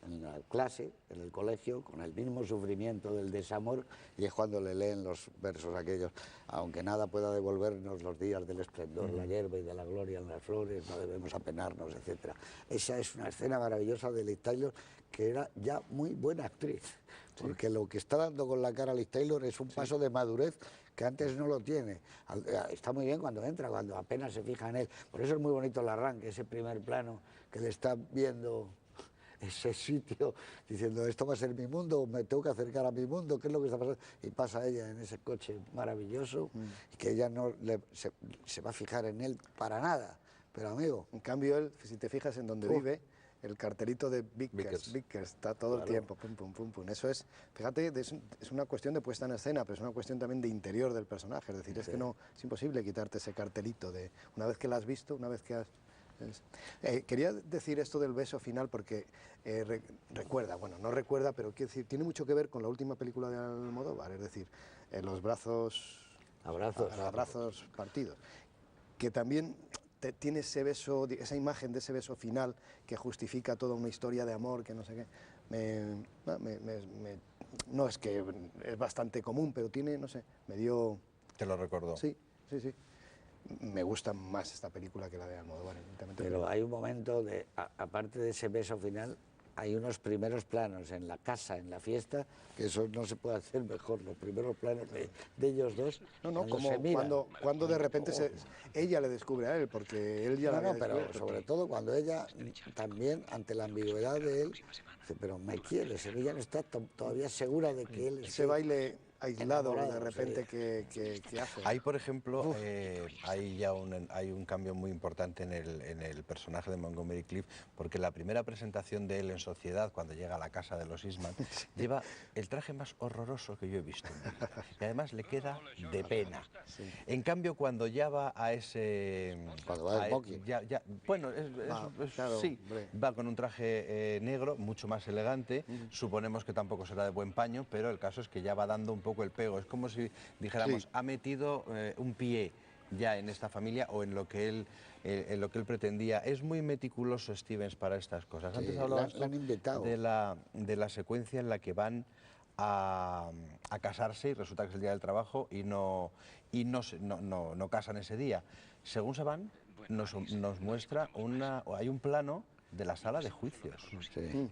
en la clase, en el colegio, con el mismo sufrimiento del desamor, y es cuando le leen los versos aquellos, aunque nada pueda devolvernos los días del esplendor, la hierba y de la gloria en las flores, no debemos apenarnos, etc. Esa es una escena maravillosa de Liv Tyler, que era ya muy buena actriz, porque lo que está dando con la cara a Liv Tyler es un paso de madurez que antes no lo tiene. Está muy bien cuando entra, cuando apenas se fija en él. Por eso es muy bonito el arranque, ese primer plano que le está viendo ese sitio, diciendo, esto va a ser mi mundo, me tengo que acercar a mi mundo, ¿qué es lo que está pasando? Y pasa ella en ese coche maravilloso, y que ella no se va a fijar en él para nada, Pero amigo, En cambio, él, si te fijas en donde vive, el cartelito de Vickers está todo el tiempo, pum, pum, pum, pum. Eso es, fíjate, es una cuestión de puesta en escena, pero es una cuestión también de interior del personaje. Es decir, es que no, es imposible quitarte ese cartelito de una vez que lo has visto, una vez que has... quería decir esto del beso final porque recuerda, bueno, no recuerda, pero quiero decir, tiene mucho que ver con la última película de Almodóvar, es decir, los abrazos partidos, que también tiene ese beso, esa imagen de ese beso final que justifica toda una historia de amor, que no sé qué. No es que es bastante común, pero tiene, no sé, me dio... Te lo recordó. Sí, sí, sí. Me gusta más esta película que la de Almodóvar, evidentemente. pero hay un momento de, aparte de ese beso final, hay unos primeros planos en la casa, en la fiesta, que eso no se puede hacer mejor, los primeros planos de ellos dos. No, cuando como se miran. cuando de repente ella le descubre a él, porque él ya No, la había pero descubierto. sobre todo cuando ella también, ante la ambigüedad de él, dice, pero me quieres, ella no está todavía segura de que él es... Ese baile aislado enamorado, de repente sí. que hace. Ahí, por ejemplo, hay un cambio muy importante en el personaje de Montgomery Clift, porque la primera presentación de él en sociedad, cuando llega a la casa de los Eastman, lleva el traje más horroroso que yo he visto en mi vida. Y además le queda de pena. En cambio, cuando ya va a ese... Cuando va de smoking. Bueno, claro, sí, hombre. va con un traje negro, mucho más elegante. Suponemos que tampoco será de buen paño, pero el caso es que ya va dando un poco el pego. Es como si dijéramos, ha metido un pie ya en esta familia o en lo que él pretendía. Es muy meticuloso Stevens para estas cosas. Antes hablabas la han invitado. de la secuencia en la que van a casarse y resulta que es el día del trabajo y no casan ese día. Según se van, nos muestra hay un plano de la sala de juicios.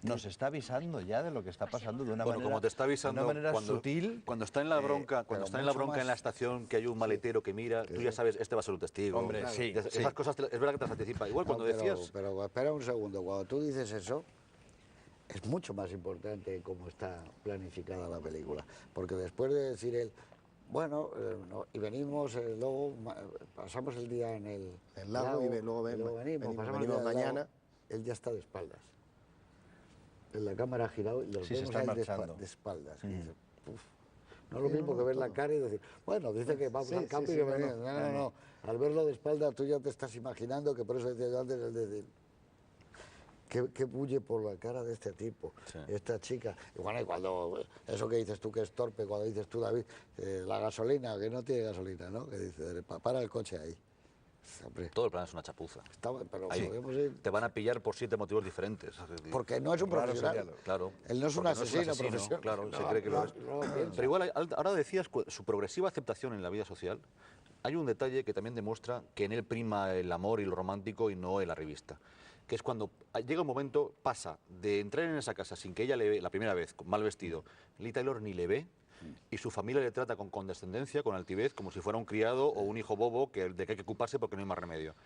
Nos está avisando ya de lo que está pasando de una Bueno, manera, como te está avisando, de una manera sutil. cuando está en la bronca, en la estación, que hay un maletero que mira, tú ya sabes, este va a ser un testigo. Hombre, sí, Esas cosas es verdad que te las anticipa. Igual cuando decías... Pero espera un segundo, cuando tú dices eso, es mucho más importante cómo está planificada la película. Porque después de decir él, bueno, y venimos, luego pasamos el día en el lago y luego venimos pasamos el día en el mañana. lago, él ya está de espaldas. En la cámara ha girado y los Sí, se vemos están a él marchando. de espaldas. Y dice, "Uf". No es lo mismo que ver la cara y decir, bueno, dice que vamos al campo y que venimos. No. Al verlo de espaldas tú ya te estás imaginando, que por eso decía yo antes, el decir, que bulle por la cara de este tipo, esta chica. Y bueno, y cuando, eso que dices tú que es torpe, cuando dices tú, David, la gasolina, que no tiene gasolina, ¿no? Que dice, para el coche ahí. Hombre, Todo el plan es una chapuza. pero Ahí podemos ir... te van a pillar por 7 motivos diferentes. Porque no es un profesional. Claro. Él no es un Porque asesino profesional. Claro, se cree que lo es. Pero igual, ahora decías, su progresiva aceptación en la vida social, hay un detalle que también demuestra que en él prima el amor y lo romántico y no la revista. Que es cuando llega un momento, pasa de entrar en esa casa sin que ella le ve, la primera vez, mal vestido, Lee Taylor ni le ve, y su familia le trata con condescendencia, con altivez, como si fuera un criado o un hijo bobo de que hay que ocuparse porque no hay más remedio.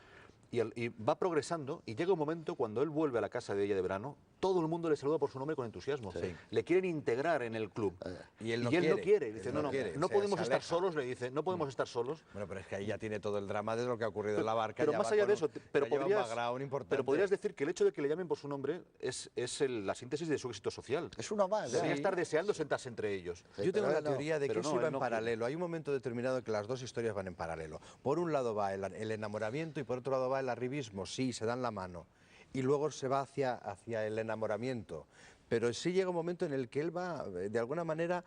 Y va progresando y llega un momento cuando él vuelve a la casa de ella de verano, todo el mundo le saluda por su nombre con entusiasmo. Le quieren integrar en el club. Y él no quiere. Dice, no se podemos estar aleja. solos, le dice, no podemos estar solos. Bueno, pero es que ahí ya tiene todo el drama de lo que ha ocurrido en la barca. Pero ya más va allá con de eso, pero ya lleva un background importante. podrías decir que el hecho de que le llamen por su nombre es la síntesis de su éxito social. Es uno más. Debería estar deseando sentarse entre ellos. Yo tengo la no. teoría de que Pero eso no, va él en no paralelo. Hay un momento determinado en que las dos historias van en paralelo. Por un lado va el enamoramiento y por otro lado va el arribismo. Sí, se dan la mano. Y luego se va hacia el enamoramiento. Pero sí llega un momento en el que él va, de alguna manera,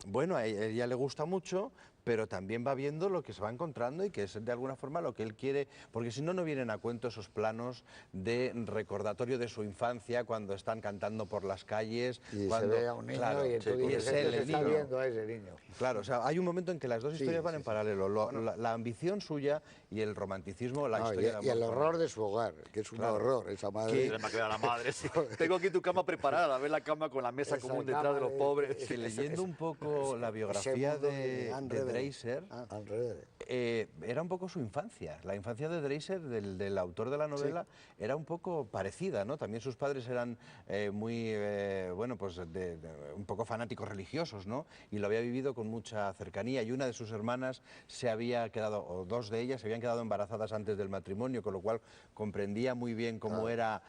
bueno, a ella le gusta mucho, pero también va viendo lo que se va encontrando y que es de alguna forma lo que él quiere, porque si no, no vienen a cuento esos planos de recordatorio de su infancia cuando están cantando por las calles. Y cuando, se ve a un niño claro, y tú y dices, es él, se el está niño. viendo a ese niño. Claro, o sea, hay un momento en que las dos historias van en paralelo, la ambición suya y el romanticismo, la historia de amor. Y el horror de su hogar, que es un horror, esa madre. Se me ha quedado la madre. Sí. Tengo aquí tu cama cama preparada, ves la cama con la mesa Esa común detrás cama de los de- pobres. Que leyendo un poco la biografía mundo de Anne Rebel. Dreiser, Alrededor. era un poco su infancia. La infancia de Dreiser, del autor de la novela, era un poco parecida, ¿no? También sus padres eran muy, bueno, pues un poco fanáticos religiosos, ¿no? Y lo había vivido con mucha cercanía. Y una de sus hermanas se había quedado, o dos de ellas, se habían quedado embarazadas antes del matrimonio, con lo cual comprendía muy bien cómo era,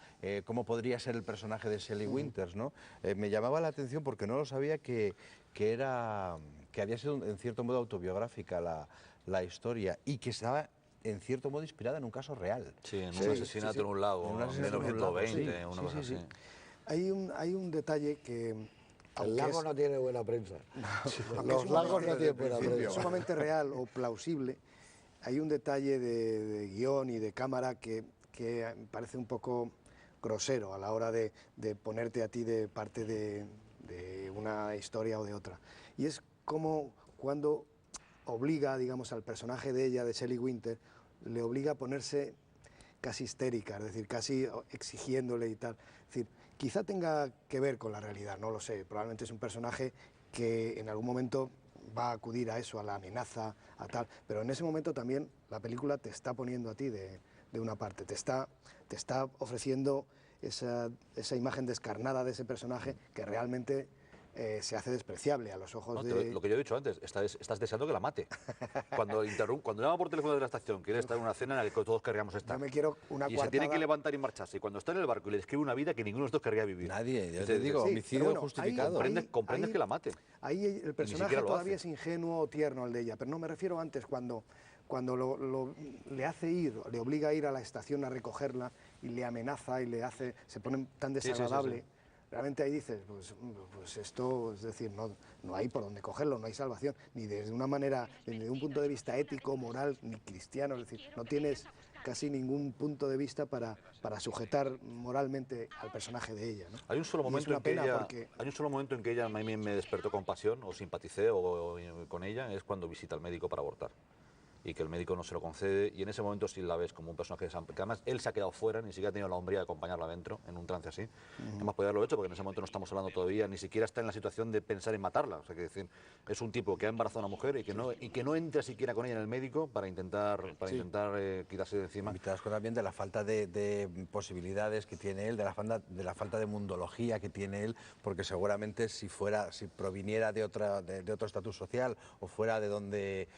cómo podría ser el personaje de Shelley Winters, ¿no? Me llamaba la atención porque no lo sabía que había sido en cierto modo autobiográfica la historia y que estaba en cierto modo inspirada en un caso real. Sí, en un asesinato en un lago, En un en asesinato en un lago, 1920, sí, una sí, cosa sí, así. sí. Hay un detalle que... El aunque lago es- no tiene buena prensa. aunque Los es lagos sumamente- no tienen buena prensa. sumamente real o plausible, hay un detalle de guión y de cámara que me parece un poco grosero a la hora de ponerte a ti de parte de una historia o de otra. Y es como cuando obliga, digamos, al personaje de ella, de Shelley Winter, le obliga a ponerse casi histérica, es decir, casi exigiéndole y tal. Es decir, quizá tenga que ver con la realidad, no lo sé. Probablemente es un personaje que en algún momento va a acudir a eso, a la amenaza, a tal. Pero en ese momento también la película te está poniendo a ti de una parte, te está ofreciendo esa imagen descarnada de ese personaje que realmente se hace despreciable a los ojos No, de... lo que yo he dicho antes, estás deseando que la mate. Cuando llama por teléfono de la estación, quiere estar en una cena en la que todos querríamos estar. Yo me quiero una Y se tiene que coartada. levantar y marcharse. Y cuando está en el barco y le describe una vida que ninguno de nosotros querría vivir. Nadie, ya Dices, te digo, Sí, homicidio pero bueno, justificado. Comprendes que la mate. Ahí el personaje siquiera lo todavía hace. es ingenuo o tierno el de ella, pero no me refiero antes cuando le hace ir, le obliga a ir a la estación a recogerla y le amenaza y se pone tan sí, sí, desagradable. sí. Realmente ahí dices, pues esto, es decir, no hay por dónde cogerlo, no hay salvación, ni desde una manera, ni desde un punto de vista ético, moral, ni cristiano, es decir, no tienes casi ningún punto de vista para sujetar moralmente al personaje de ella, ¿no? Hay un solo Y es momento una en que pena ella, porque... hay un solo momento en que ella a mí me despertó compasión o simpaticé con ella, es cuando visita al médico para abortar. Y que el médico no se lo concede, y en ese momento sí la ves como un personaje de que además él se ha quedado fuera, ni siquiera ha tenido la hombría de acompañarla adentro, en un trance así. Además podría haberlo hecho, porque en ese momento no estamos hablando todavía, ni siquiera está en la situación de pensar en matarla. O sea, que decir, es un tipo que ha embarazado a una mujer y que no entra siquiera con ella en el médico para intentar quitarse de encima. Y te das cuenta también de la falta de posibilidades que tiene él, de la falta de mundología que tiene él, porque seguramente si proviniera de otro estatus social o fuera de donde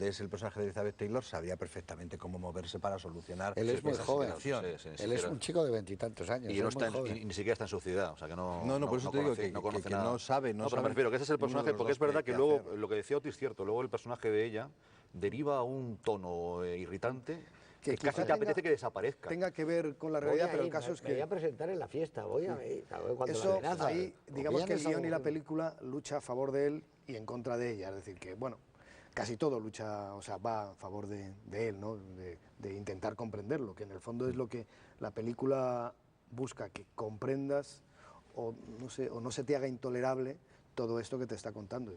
es el personaje de Elizabeth Taylor, sabría perfectamente cómo moverse para solucionar Él es muy esa joven. situación. Sí, Él es un chico de 20 y tantos años. Y, es no muy está joven. y ni siquiera está en su ciudad, o sea que No, por eso te digo conoce, que conoce que nada. no sabe, pero me sabe refiero que ese es el ninguno de personaje, los porque dos es verdad qué que luego, hacer. lo que decía Otis es cierto, luego el personaje de ella deriva a un tono irritante que quizá casi te apetece que desaparezca. tenga que ver con la Voy realidad, a pero el ir, caso me- es me voy que a presentar en la fiesta, voy a ir, a ver cuando la eso, amenaza. ahí, O digamos que el vienes a guión y la un- película lucha a favor de él y en contra de ella, es decir, que bueno, casi todo lucha, o sea, va a favor de él, ¿no? De intentar comprenderlo, que en el fondo es lo que la película busca, que comprendas o no se te haga intolerable todo esto que te está contando,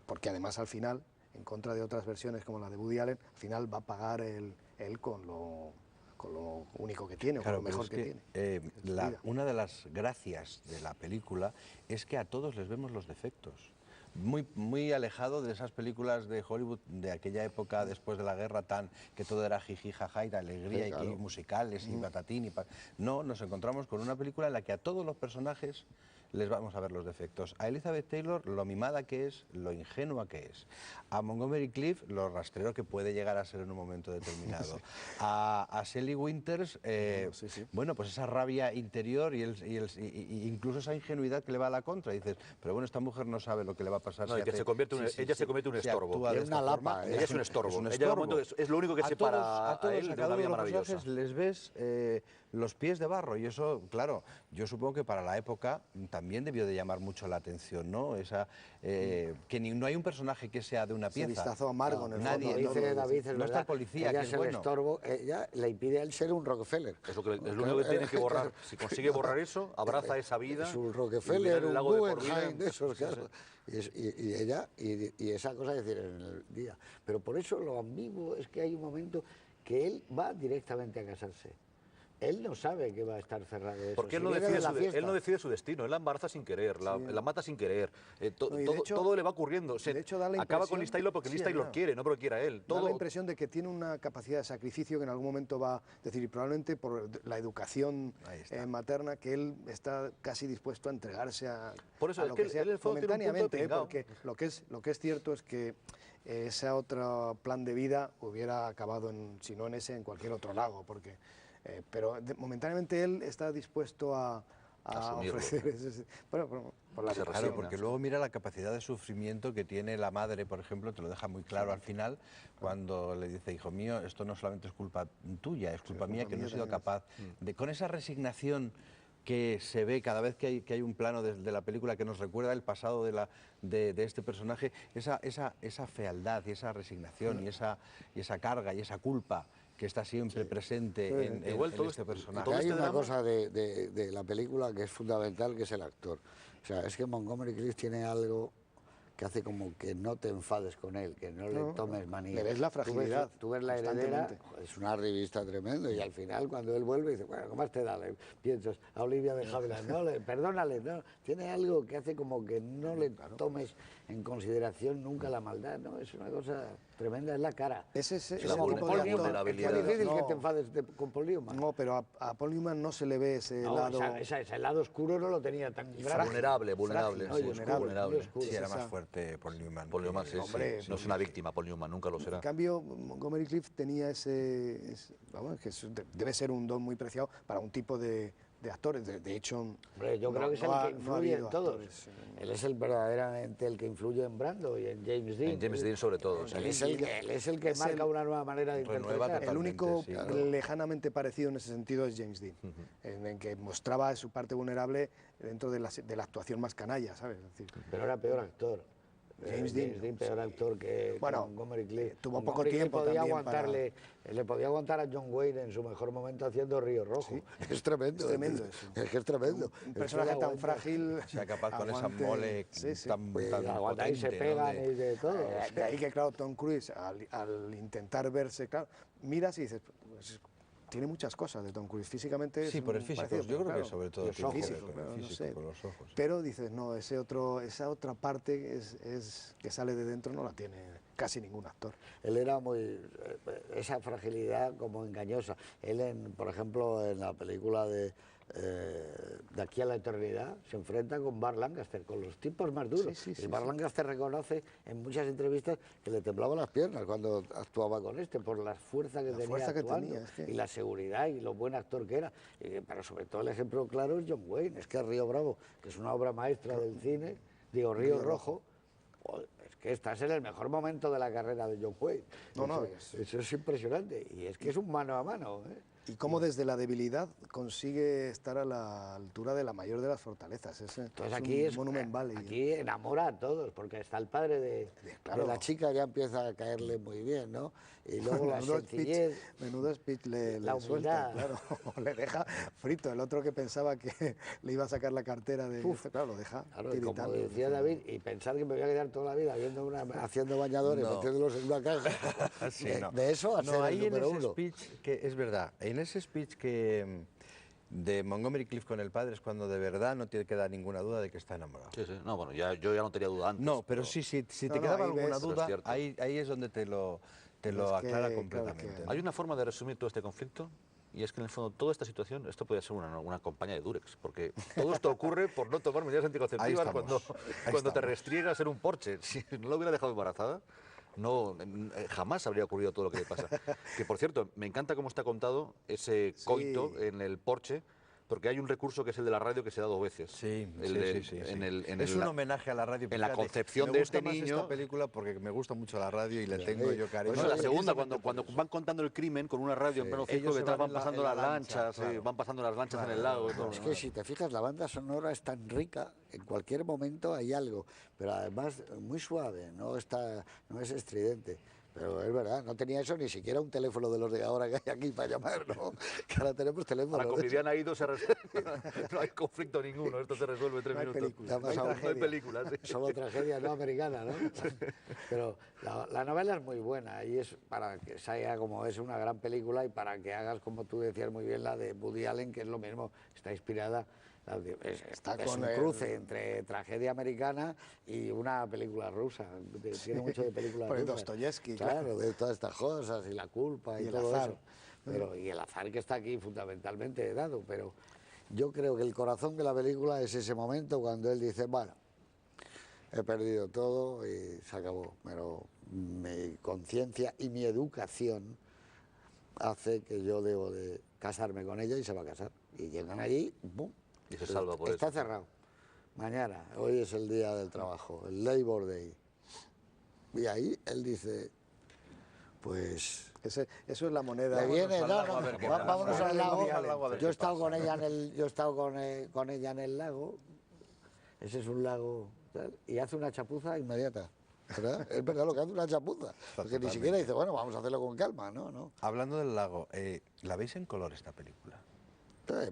porque además al final, en contra de otras versiones como la de Woody Allen, al final va a pagar él con lo único que tiene, o con Claro, lo pero mejor es que tiene. en su la- vida. una de las gracias de la película es que a todos les vemos los defectos. Muy alejado de esas películas de Hollywood de aquella época después de la guerra que todo era jiji, jaja y de alegría Sí, claro. y musicales y patatín No, nos encontramos con una película en la que a todos los personajes les vamos a ver los defectos. A Elizabeth Taylor, lo mimada que es, lo ingenua que es. A Montgomery Clift, lo rastrero que puede llegar a ser en un momento determinado. A Shelley Winters, bueno, pues esa rabia interior y incluso esa ingenuidad que le va a la contra. Y dices, pero bueno, esta mujer no sabe lo que le va a pasar. No, y que hace- se convierte ella se convierte en un si estorbo. actúa de Es una esta forma. lapa, Ella es un estorbo. Es un Ella, de estorbo. momento, es lo único que separa a todos, él de cada una uno de vida los maravillosa. personajes les ves los pies de barro y eso, claro, yo supongo que para la época también debió de llamar mucho la atención, ¿no? Que no hay un personaje que sea de una Ese pieza. vistazo amargo en el Nadie, fondo, Dice todo. David, es no está verdad, el policía, ella que es es el bueno. estorbo, ella le impide a él ser un Rockefeller. Es lo único que tiene que borrar. Si consigue borrar eso, abraza esa vida. Es un y vivirá Rockefeller, en el un lago de por vida. Guggenheim de esos, claro. Y ella, y esa cosa, es decir, en el día. Pero por eso lo ambiguo es que hay un momento que él va directamente a casarse. él no sabe que va a estar cerrado eso. Porque Si él no, viene decide de la su, fiesta. él no decide su destino, él la embaraza sin querer, la mata sin querer, No, y de hecho- todo le va ocurriendo. de hecho, da la acaba con impresión- Liz Taylor porque sí, Liz Taylor no. quiere, no porque quiera él. Da Todo, la impresión de que tiene una capacidad de sacrificio que en algún momento va a decir, y probablemente por la educación Ahí está. materna, que él está casi dispuesto a entregarse a, Por eso a es lo que que sea él en el fondo tiene un punto momentáneamente, pringao. porque lo que es cierto es que ese otro plan de vida hubiera acabado, si no en ese, en cualquier otro lago, porque, pero momentáneamente él está dispuesto a Asumirlo. ofrecer ese, bueno, por la Se educación. Claro, resigna. porque luego mira la capacidad de sufrimiento que tiene la madre, por ejemplo, te lo deja muy claro al final, cuando le dice, hijo mío, esto no solamente es culpa tuya, es culpa mía que no he sido también es. capaz de, con esa resignación que se ve cada vez que hay un plano de la película que nos recuerda el pasado de este personaje, esa fealdad y esa resignación y esa carga y esa culpa que está siempre presente en Igual todo este personaje. todo Hay este una drama- cosa de la película que es fundamental, que es el actor. O sea, es que Montgomery Clift tiene algo que hace como que no te enfades con él, que no le tomes manía. le ves la fragilidad Tú ves La Heredera, constantemente. es una revista tremendo, y al final cuando él vuelve dice, bueno, ¿qué más te da? Le piensas a Olivia de Havilland, no, perdónale, no. Tiene algo que hace como que no le tomes en consideración nunca la maldad, ¿no? Es una cosa tremenda, es la cara. Ese es Es ese como tipo Paul de Newman. actor. Es muy difícil No, que te enfades con Paul Newman. No, pero a Paul Newman no se le ve ese No, lado. ese lado oscuro no lo tenía tan grave. Vulnerable, frágil, sí, vulnerable. vulnerable. Sí, era esa- más fuerte Paul Newman. Paul Newman, sí, Hombre, sí. No es una víctima, Paul Newman, nunca lo será. En cambio, Montgomery Clift tenía vamos, que debe ser un don muy preciado para un tipo de actores. De hecho, Hombre, yo creo que es el no ha que influye habido en todos. actores, Él es verdaderamente el que influye en Brando y en James Dean. En James Dean sobre todo. sí. Él es el que Es marca el- una nueva manera de renueva interpretar. el único sí, claro. lejanamente parecido en ese sentido es James Dean, en que mostraba su parte vulnerable dentro de la actuación más canalla, ¿sabes? Es decir, Pero era peor actor. James Dean. peor actor que Bueno, Montgomery Clift. tuvo poco Montgomery Clift tiempo podía también aguantarle, le podía aguantar a John Wayne en su mejor momento haciendo Río Rojo. Es tremendo. Es tremendo eso. Es que es tremendo. un personaje tan frágil. Sea capaz con esa aguante- mole Sí, sí. tan, Pues tan aguanta y se potente, ¿no? pegan y de todo. De ahí que, claro, Tom Cruise, al intentar verse, claro, miras y dices, pues, tiene muchas cosas de Tom Cruise. Físicamente Sí, es por el muy físico. parecido, Yo pero creo que claro, sobre todo los tiene que ver físico, con el claro, no físico, sé. con los ojos. Pero dices, no, esa otra parte que sale de dentro no la tiene casi ningún actor. Él era esa fragilidad como engañosa. Él, por ejemplo, en la película de Aquí a la eternidad, se enfrenta con Burt Lancaster, con los tipos más duros. Sí, sí, y sí, Burt sí. Lancaster reconoce en muchas entrevistas que le temblaban las piernas cuando actuaba con por la fuerza que tenía fuerza que actuando, tenía, es que- y la seguridad y lo buen actor que era. Pero sobre todo el ejemplo claro es John Wayne. Es que Río Bravo, que es una obra maestra del cine, digo Río Rojo, joder, es que estás en el mejor momento de la carrera de John Wayne. No, Eso es impresionante. Y es que es un mano a mano. Y cómo desde la debilidad consigue estar a la altura de la mayor de las fortalezas. Entonces es aquí un es Monument Valley. aquí enamora a todos, porque está el padre de la chica, ya empieza a caerle muy bien, ¿no? Y luego la sencillez. Menudo speech le la suelta, humildad. claro, le deja frito. El otro que pensaba que le iba a sacar la cartera de esto, claro, lo deja Claro, y como tiritando. decía David, y pensar que me voy a quedar toda la vida haciendo bañadores, No. metiéndolos en una caja. Sí, no. De eso a ser no, el ahí en número ese uno. speech, que es verdad, en ese speech que de Montgomery Clift con el padre es cuando de verdad no tiene que dar ninguna duda de que está enamorado. Sí, sí. No, bueno, yo ya no tenía duda antes. No, pero sí, si te No, no, quedaba ahí alguna ves, pero es duda, cierto. ahí es donde te lo Es aclara que, claro, completamente. que- ¿no? Hay una forma de resumir todo este conflicto y es que en el fondo toda esta situación, esto podría ser una compañía de Durex, porque todo esto ocurre por no tomar medidas anticonceptivas Ahí cuando estamos, ahí te estamos. restriegas en un Porsche. Si no lo hubiera dejado embarazada, no, jamás habría ocurrido todo lo que le pasa. Que por cierto, me encanta cómo está contado ese coito en el Porsche, porque hay un recurso que es el de la radio que se da 2 veces. Sí, El sí, de- sí, sí, en sí. el- en es el- un homenaje a la radio. en la fíjate, concepción me de gusta este más niño- esta película porque me gusta mucho la radio y le tengo yo cariño. Bueno, la segunda, Precisamente cuando por eso. van contando el crimen con una radio en pleno circo, Ellos que se tal, van van en la- pasando en la las lancha, lanchas, claro. van pasando las lanchas en el lago y todo. Es que si te fijas, la banda sonora es tan rica, en cualquier momento hay algo, pero además muy suave, no es estridente. Pero es verdad, no tenía eso ni siquiera un teléfono de los de ahora que hay aquí para llamar, ¿no? Que ahora tenemos teléfono. Ahora con Viviana Aido se resuelve. No hay conflicto ninguno, esto se resuelve en 3 minutos. película, no hay películas. Sí. Solo tragedia no americana, ¿no? Pero la novela es muy buena y es para que salga como es una gran película y para que hagas, como tú decías muy bien, la de Woody Allen, que es lo mismo, está inspirada, es un cruce entre tragedia americana y una película rusa. Tiene mucho de película Por rusa. Dostoyevsky, Claro, de todas estas cosas y la culpa y el todo azar. eso. Pero, y el azar que está aquí fundamentalmente dado, pero yo creo que el corazón de la película es ese momento cuando él dice, bueno, he perdido todo y se acabó, pero mi conciencia y mi educación hace que yo debo de casarme con ella y se va a casar. Y llegan allí, ¡pum! Y se salva por Está eso. cerrado. Mañana, hoy es el día del trabajo, el Labor Day. Y ahí él dice, pues... Eso es la moneda. Le viene, al no, lago no, a ver qué vámonos pasa. al lago. Vamos al lago a ver Yo he qué estado pasa. con ella con ella en el lago. Ese es un lago tal, y hace una chapuza inmediata. ¿Verdad? Es verdad lo que hace una chapuza. Porque ni Totalmente. siquiera dice, bueno, vamos a hacerlo con calma, no. Hablando del lago, ¿la veis en color esta película?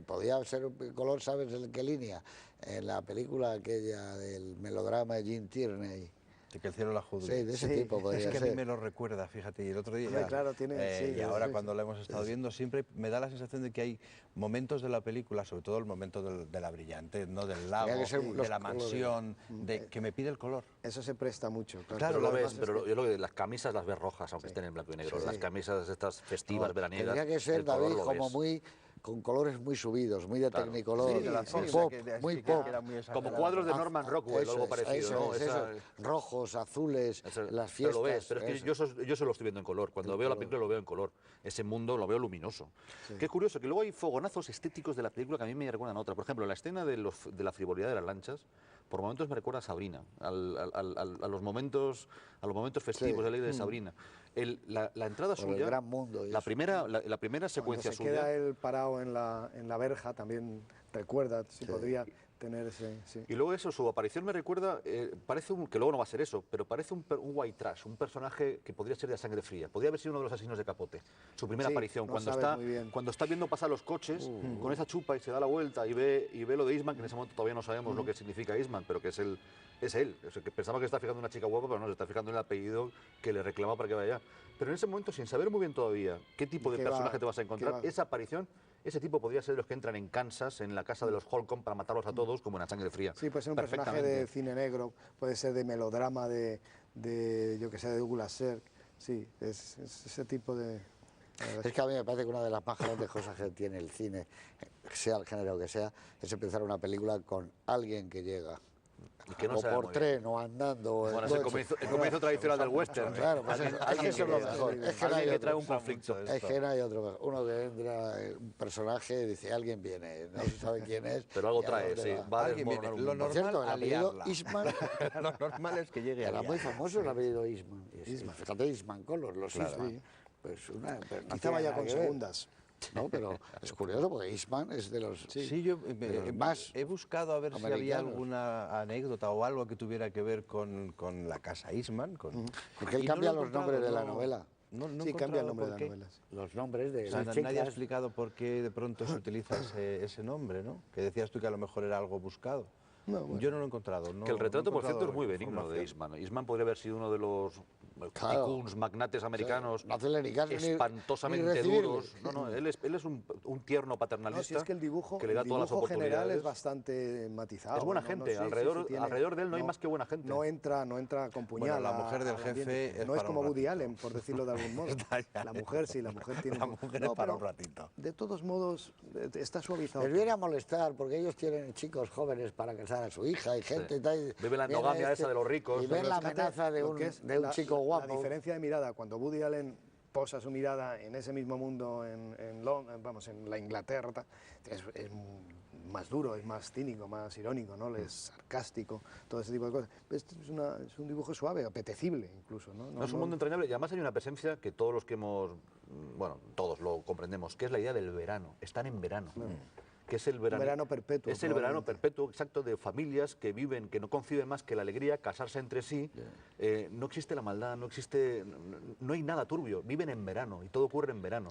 Podía ser un color, ¿sabes en qué línea? En la película aquella del melodrama de Jim Tierney. De que el cielo la juzgue. Sí, de ese Sí, tipo podría Es que a mí ser. me lo recuerda, fíjate, y el otro día, Hombre, claro, tiene- sí, y ahora sí, cuando lo hemos estado viendo, siempre me da la sensación de que hay momentos de la película, sobre todo el momento de la brillante, ¿no? Del lago, que ser de los la colores. mansión, que me pide el color. Eso se presta mucho. Claro, Pero lo además ves, pero yo lo que las camisas las ves rojas, aunque estén en blanco y negro. Las camisas estas festivas, No, veraniegas. tendría que ser, el color David, lo como ves. muy con colores muy subidos, muy de Claro. Technicolor, Sí, de la muy cosa pop, que- muy sí, pop. que era muy Como exagerado. cuadros de Norman Rockwell o algo Eso es, parecido, eso ¿no? es, eso es. Rojos, azules, las Pero fiestas. lo ves, pero es que eso. yo se lo estoy viendo en color. Cuando veo la película lo veo en color. Ese mundo lo veo luminoso. Qué curioso, que luego hay fogonazos estéticos de la película que a mí me recuerdan a otra. Por ejemplo, la escena de la frivolidad de las lanchas, por momentos me recuerda a Sabrina, a los momentos festivos Sí. de la ley de Sabrina. La entrada Por el suya, gran mundo y la eso. primera Cuando secuencia se suya. queda él parado en la verja, también recuerda, si podría tener ese... Sí. Y luego eso, su aparición me recuerda, parece que luego no va a ser eso, pero parece un white trash, un personaje que podría ser de sangre fría. Podría haber sido uno de los asesinos de Capote. Su primera Sí, aparición, no cuando sabes muy bien. está viendo pasar los coches con esa chupa y se da la vuelta y ve lo de Eastman, que en ese momento todavía no sabemos lo que significa Eastman, pero que es él. Es el que pensaba que está fijando en una chica guapa, pero no, se está fijando en el apellido que le reclama para que vaya allá. Pero en ese momento, sin saber muy bien todavía qué tipo de ¿Qué personaje va- te vas a encontrar, qué va- esa aparición, ese tipo podría ser de los que entran en Kansas, en la casa de los Holcomb, para matarlos a todos, como en la sangre fría. Sí, puede ser un personaje de cine negro, puede ser de melodrama, de yo que sé, de Douglas Sirk. Sí, es ese tipo de... Es que a mí me parece que una de las más grandes cosas que tiene el cine, sea el género que sea, es empezar una película con alguien que llega. Y que no o se ve por muy bien. tren, o andando, o en Bueno, es el coche. comienzo tradicional del western. Claro, pues es que eso es lo mejor. Es que no hay Alguien que otro. trae un conflicto. Es que no hay otro mejor. Uno que entra, un personaje, dice, alguien viene, no se sabe quién es. Pero algo y a trae, dónde sí. va. Va a Alguien viene. desmoronar un Lo mundo. Por cierto, el normal, apellido aliarla. Eastman Lo normal es que llegue a era liar. muy famoso, el apellido Eastman. Fíjate, Eastman Color, los Eastman. Pues pero no Quizá tiene vaya nada con que ver. segundas. No, pero es curioso porque Eastman es de los... Sí, yo más he buscado a ver si había americanos. alguna anécdota o algo que tuviera que ver con la casa Eastman. Porque él y no cambia lo he los nombres de la encontrado, novela. No he Sí, cambia el encontrado nombre de la por qué. novela. Sí. Los nombres de O sea, las nadie ha chicas. explicado por qué de pronto se utiliza ese nombre, ¿no? Que decías tú que a lo mejor era algo buscado. No, bueno. Yo no lo he encontrado. No, Que el no he retrato, por encontrado cierto, es muy benigno de información. Eastman. Eastman podría haber sido uno de los Claro. ticuns, magnates americanos, no hacerle ni caso ni espantosamente recibirle. duros. No, él es un tierno paternalista No, si es que el dibujo, que le da el todas las dibujo general oportunidades. es bastante matizado. Es buena ¿no? gente, sí, alrededor- tiene- alrededor de él no hay más que buena gente. No entra con puñal. Bueno, la mujer del al jefe ambiente. es No es para como un Woody ratito. Allen, por decirlo de algún modo. La mujer sí, la mujer tiene... La mujer No, es para pero un ratito. De todos modos, está suavizado. Les viene a molestar porque ellos tienen chicos jóvenes para casar a su hija y gente y tal. y Vive la viene endogamia esa de los ricos. Y ven la Fíjate amenaza de lo un, que es de un chico guapo. La diferencia de mirada, cuando Woody Allen posa su mirada en ese mismo mundo, en la Inglaterra, es más duro, es más cínico, más irónico, ¿no? Es sarcástico, todo ese tipo de cosas. Este es un dibujo suave, apetecible incluso, ¿no? No es un mundo entrañable y además hay una presencia que todos los que hemos, bueno, todos lo comprendemos, que es la idea del verano. Están en verano. que es el verano. Verano perpetuo, Es el verano probablemente. perpetuo, exacto, de familias que viven, que no conciben más que la alegría, casarse entre sí. No existe la maldad, no hay nada turbio. Viven en verano y todo ocurre en verano.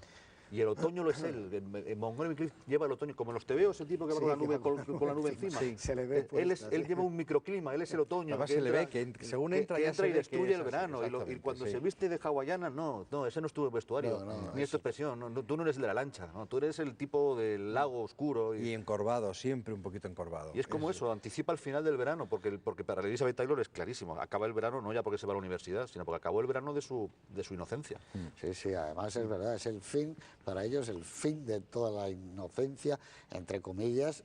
Y el otoño lo es él. Montgomery Clift lleva el otoño, como en los tebeos, el tipo que va Sí, con la que nube, va con la nube encima. Sí, se le ve puesta, Él sí. lleva un microclima, él es el otoño. Además se le ve que según entra que ya entra se y ve destruye que es el así, verano. Y exactamente, cuando sí. se viste de hawaiana, no, ese no es tu vestuario, ni es tu expresión. Tú no eres el de la lancha, ¿no? Tú eres el tipo del lago oscuro. Y encorvado, siempre un poquito encorvado. Y es como eso, anticipa el final del verano, porque para Elizabeth Taylor es clarísimo. Acaba el verano no ya porque se va a la universidad, sino porque acabó el verano de su inocencia. Sí, sí, además es verdad, es el fin, para ellos el fin de toda la inocencia, entre comillas,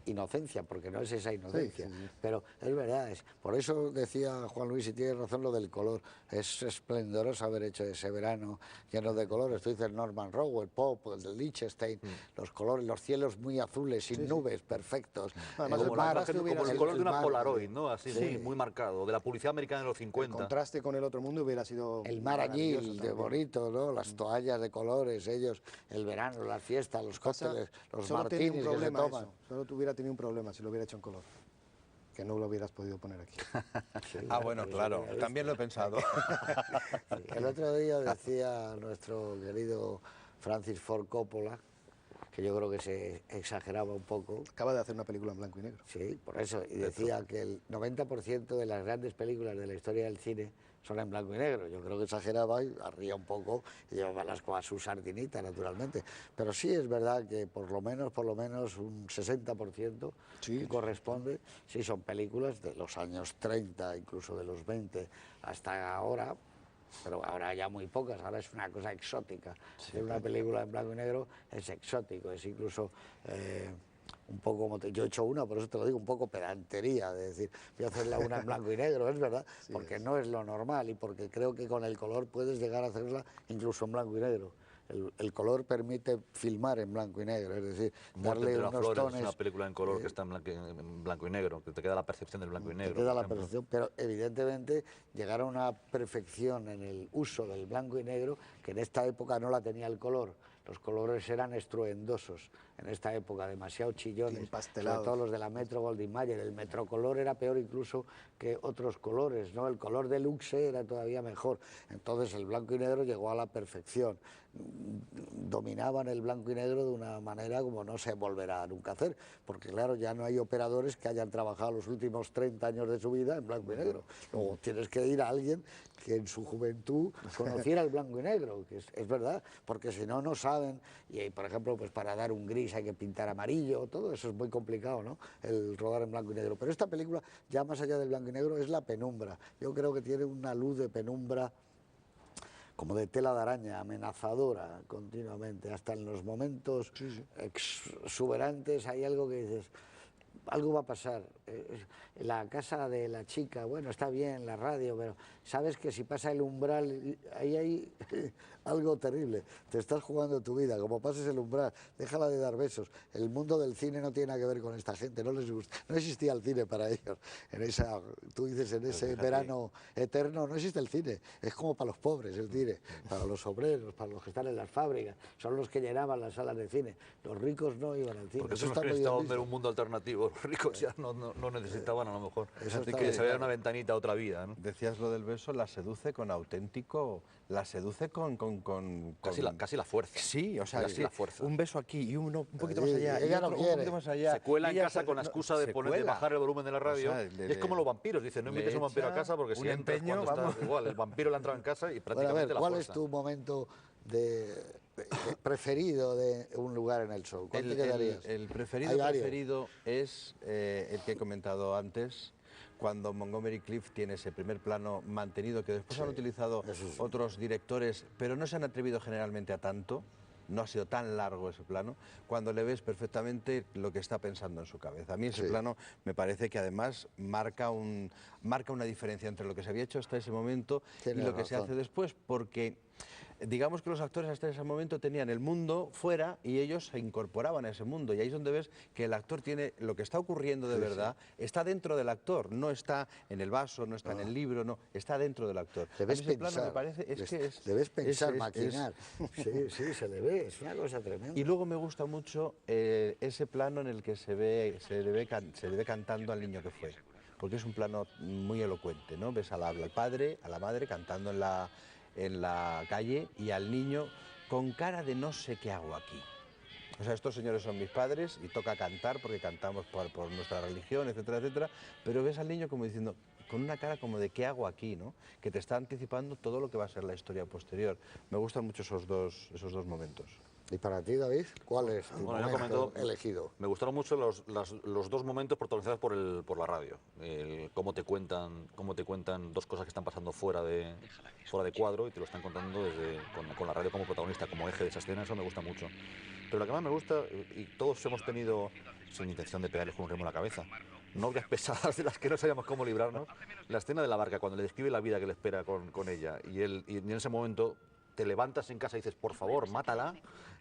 inocencia, porque no es esa inocencia, pero es verdad, por eso decía Juan Luis, y tiene razón, lo del color, es esplendoroso haber hecho ese verano lleno de colores. Tú dices Norman Rockwell, Pop, el de Liechtenstein, los colores, los cielos muy azules, sin nubes, perfectos, Además, el Como, mar, como el color de una mar, Polaroid, ¿no? Así, sí. muy marcado, de la publicidad americana de los El 50. contraste con el otro mundo hubiera sido el mar maravilloso añil, de también. bonito, ¿no? Las toallas de colores, ellos, el verano, las fiestas, los cócteles, los Solo tenía martinis un que se problema toman. eso. Solo hubiera tenido un problema si lo hubiera hecho en color, que no lo hubieras podido poner aquí. Ah, bueno, claro, también lo he pensado. El otro día decía nuestro querido Francis Ford Coppola, que yo creo que se exageraba un poco, Acaba de hacer una película en blanco y negro. sí, por eso, y decía que el 90% de las grandes películas de la historia del cine son en blanco y negro. Yo creo que exageraba y arría un poco y llevaba las cosas a su sardinita, naturalmente. Pero sí es verdad que por lo menos un 60% que corresponde, sí son películas de los años 30, incluso de los 20 hasta ahora, pero ahora ya muy pocas, ahora es una cosa exótica. Hacer una película en blanco y negro es exótico, es incluso un poco como yo he hecho una, por eso te lo digo, un poco pedantería, de decir, voy a hacerla una en blanco y negro, es verdad, porque no es lo normal y porque creo que con el color puedes llegar a hacerla incluso en blanco y negro. El color permite filmar en blanco y negro, es decir, Muerte darle entre las unos flores, tones. es una película en color que está en blanco y negro, que te queda la percepción del blanco y negro. Te queda por la ejemplo. perfección, pero evidentemente llegar a una perfección en el uso del blanco y negro que en esta época no la tenía el color. Los colores eran estruendosos en esta época, demasiado chillones, Empastelados. sobre todo los de la Metro Goldwyn Mayer. El metrocolor era peor incluso que otros colores, ¿no? El color deluxe era todavía mejor. Entonces el blanco y negro llegó a la perfección. Dominaban el blanco y negro de una manera como no se volverá nunca a hacer, porque claro, ya no hay operadores que hayan trabajado los últimos 30 años de su vida en blanco y negro. Luego tienes que ir a alguien que en su juventud conociera el blanco y negro, que es verdad, porque si no, no saben. Y por ejemplo, pues para dar un gris hay que pintar amarillo, todo eso es muy complicado, ¿no? El rodar en blanco y negro. Pero esta película, ya más allá del blanco y negro, es la penumbra. Yo creo que tiene una luz de penumbra como de tela de araña, amenazadora continuamente, hasta en los momentos exuberantes hay algo que dices, algo va a pasar. La casa de la chica, bueno, está bien, la radio, pero sabes que si pasa el umbral, ahí hay algo terrible. Te estás jugando tu vida, como pases el umbral, déjala de dar besos. El mundo del cine no tiene nada que ver con esta gente, no les gusta, no existía el cine para ellos. En esa, tú dices, en ese verano eterno no existe el cine, es como para los pobres el cine, para los obreros, para los que están en las fábricas, son los que llenaban las salas de cine. Los ricos no iban al cine. Porque Eso son los está que muy bien necesitaban visto. ver un mundo alternativo. Los ricos ya no necesitaban a lo mejor Eso está que bien, se vea claro. una ventanita a otra vida, ¿no? Decías lo del beso, la seduce con auténtico, la seduce con Casi la fuerza. Sí, o sea, Casi la fuerza. un beso aquí y uno un poquito Sí, más allá, y ella no otro quiere. un poquito más allá. Se cuela en Ella casa con la no, excusa de se poner, de cuela. bajar el volumen de la radio. O sea, Y es como los vampiros, dicen, no le invites a un vampiro a echa casa porque si un entras empeño, cuando vamos. estás igual, el vampiro le ha entrado en casa y Bueno, a prácticamente ver, la ¿cuál fuerza. es tu momento preferido de un lugar en el show? ¿Cuál te quedarías? El Hay preferido varios. preferido es el que he comentado antes, cuando Montgomery Clift tiene ese primer plano mantenido, que después han utilizado eso sí. otros directores, pero no se han atrevido generalmente a tanto. No ha sido tan largo ese plano, cuando le ves perfectamente lo que está pensando en su cabeza. A mí ese Sí. plano me parece que además marca una diferencia entre lo que se había hecho hasta ese momento Tienes y lo que se razón. hace después, porque digamos que los actores hasta ese momento tenían el mundo fuera y ellos se incorporaban a ese mundo. Y ahí es donde ves que el actor tiene lo que está ocurriendo de verdad, está dentro del actor, no está en el vaso, no está en el libro, no, está dentro del actor. Debes A mí ese pensar, plano me parece, es que es, debes pensar, es- maquinar. Sí, sí, se le ve, es una cosa tremenda. Y luego me gusta mucho ese plano en el que se le ve cantando al niño que fue, porque es un plano muy elocuente, ¿no? Ves al padre, a la madre cantando en la calle y al niño con cara de no sé qué hago aquí. O sea, estos señores son mis padres y toca cantar porque cantamos por nuestra religión, etcétera, etcétera, pero ves al niño como diciendo, con una cara como de qué hago aquí, ¿no? Que te está anticipando todo lo que va a ser la historia posterior. Me gustan mucho esos dos momentos. ¿Y para ti, David, cuál es tu Bueno, yo momento comento, elegido? Me gustaron mucho los dos momentos protagonizados por la radio. Cómo te cuentan dos cosas que están pasando fuera de cuadro y te lo están contando con la radio como protagonista, como eje de esa escena. Eso me gusta mucho. Pero la que más me gusta, y todos hemos tenido, sin intención de pegarles con un remo en la cabeza, novias pesadas de las que no sabíamos cómo librarnos, la escena de la barca, cuando le describe la vida que le espera con ella, y en ese momento te levantas en casa y dices, por favor, mátala,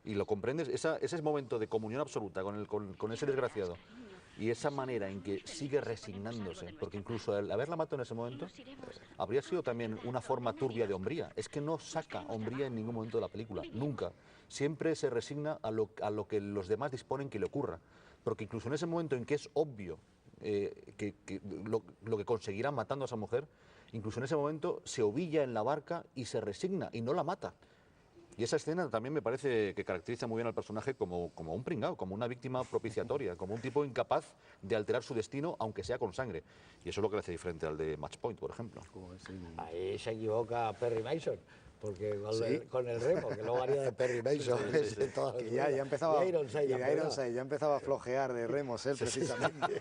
y lo comprendes, ese momento de comunión absoluta con ese desgraciado, y esa manera en que sigue resignándose, porque incluso el haberla matado en ese momento habría sido también una forma turbia de hombría. Es que no saca hombría en ningún momento de la película, nunca. Siempre se resigna a lo que los demás disponen que le ocurra, porque incluso en ese momento en que es obvio lo que conseguirán matando a esa mujer, incluso en ese momento se ovilla en la barca y se resigna y no la mata. Y esa escena también me parece que caracteriza muy bien al personaje como un pringao, como una víctima propiciatoria, como un tipo incapaz de alterar su destino, aunque sea con sangre. Y eso es lo que le hace diferente al de Match Point, por ejemplo. Ahí se equivoca Perry Mason, porque Sí. con el remo, que luego haría de Perry Mason. Que ya empezaba, y de Ironside ya empezaba a flojear de remos él, precisamente.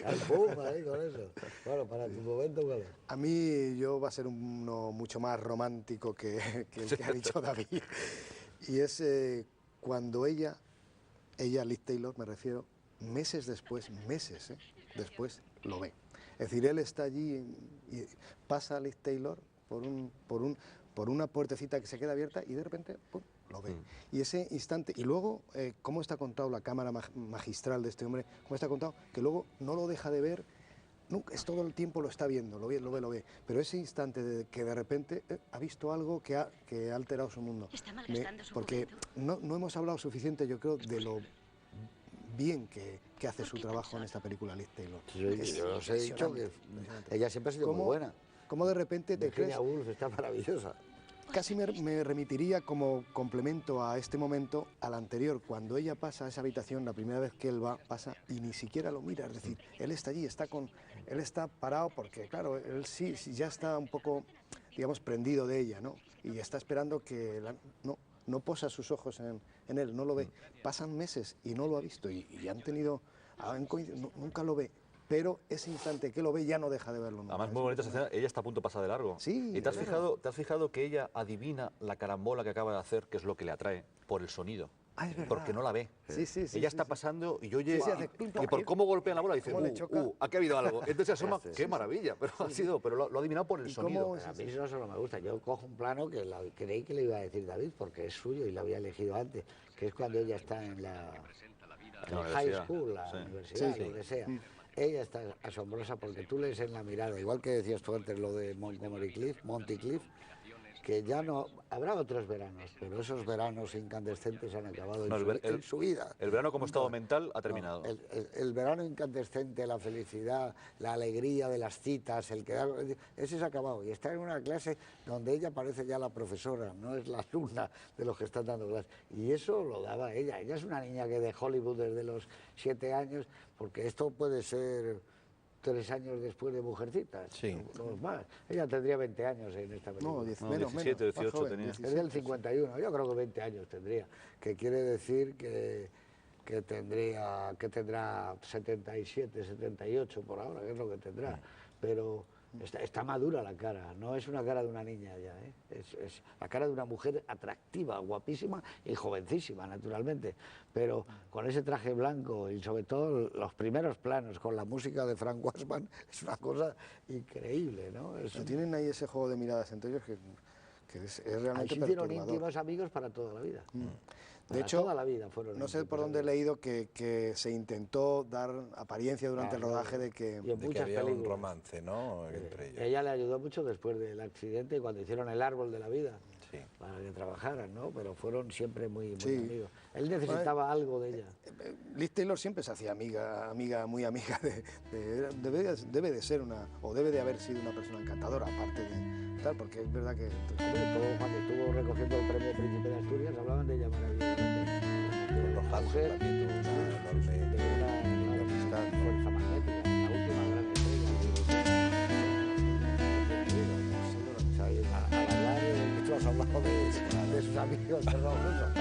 Al Puma, con eso. Bueno, para tu momento, ¿cuál es? A mí va a ser uno mucho más romántico que el que ha dicho David. Y es cuando ella, Liz Taylor me refiero, meses después, después lo ve. Es decir, él está allí y pasa a Liz Taylor por una puertecita que se queda abierta y de repente ¡pum!, lo ve. Y ese instante, y luego cómo está contado la cámara magistral de este hombre, cómo está contado, que luego no lo deja de ver, nunca, es todo el tiempo lo está viendo, lo ve, pero ese instante de que de repente ha visto algo que ha alterado su mundo. Está malgastando su Porque juventud. no hemos hablado suficiente, yo creo, de lo bien que hace su trabajo en esta película Liz Taylor. Yo os he dicho que ella siempre ha sido muy buena. ¿Cómo de repente te crees? Virginia Woolf está maravillosa. Casi me remitiría como complemento a este momento al anterior, cuando ella pasa a esa habitación, la primera vez que él pasa y ni siquiera lo mira, es decir, él está allí, él está parado porque, claro, él sí ya está un poco, digamos, prendido de ella, ¿no? Y está esperando que no posa sus ojos en él, no lo ve. Pasan meses y no lo ha visto y han tenido, nunca lo ve. Pero ese instante que lo ve ya no deja de verlo nunca. Además, muy bonita esa escena, ella está a punto de pasar de largo. Sí, ¿Y te has claro. fijado que ella adivina la carambola que acaba de hacer, que es lo que le atrae, por el sonido? Ah, es verdad. Porque no la ve. Sí, Ella está pasando y oye, Sí, hace y por cómo golpea la bola dice, cómo le choca. aquí ha habido algo. Entonces se asoma, qué maravilla, pero lo ha adivinado por el ¿Y sonido. cómo A mí eso no solo me gusta. Yo cojo un plano que creí que le iba a decir David, porque es suyo y lo había elegido antes, que es cuando ella está en la high universidad. school, la Sí. universidad, lo que sea. Ella está asombrosa porque tú lees en la mirada, igual que decías tú antes lo de Monty Cliff, que ya no habrá otros veranos, pero esos veranos incandescentes han acabado en su vida. El verano como estado mental ha terminado. El verano incandescente, la felicidad, la alegría de las citas, el quedar, ese se ha acabado. Y está en una clase donde ella parece ya la profesora, no es la alumna de los que están dando clases. Y eso lo daba ella. Ella es una niña que de Hollywood desde los 7 años, porque esto puede ser 3 años después de Mujercitas, Sí. o más. Ella tendría 20 años en esta película. No, No, menos, 17, menos, más 18 joven, tenía. 17. Es del 51, yo creo que 20 años tendría, que quiere decir que tendrá 77, 78 por ahora, que es lo que tendrá, pero está madura la cara, no es una cara de una niña ya, ¿eh? Es la cara de una mujer atractiva, guapísima y jovencísima, naturalmente, pero con ese traje blanco y sobre todo los primeros planos con la música de Frank Wassman es una cosa increíble, ¿no? Tienen ahí ese juego de miradas entre ellos que es Ahí realmente se hicieron perturbador. íntimos amigos para toda la vida. De Para hecho, toda la vida fueron no sé íntimos por dónde he amigos. leído que se intentó dar apariencia durante el Claro, rodaje de que... y en De que muchas había un películas. romance, ¿no? Entre ellos. Ella le ayudó mucho después del accidente y cuando hicieron El árbol de la vida, Sí. para que trabajaran, ¿no? Pero fueron siempre muy Sí. amigos. Él necesitaba algo de ella. Liz Taylor siempre se hacía muy amiga debe de ser o debe de haber sido una persona encantadora, aparte de tal, porque es verdad que... Hombre, cuando estuvo recogiendo el premio Príncipe de Asturias hablaban de ella maravillosamente. Con los Hudson Mujer también tuvo una enorme... de una amistad, ¿no? fuerza magnética, la última gran estrella. O sea, al hablar, tú has hablado de sus amigos, de Raúl Russo.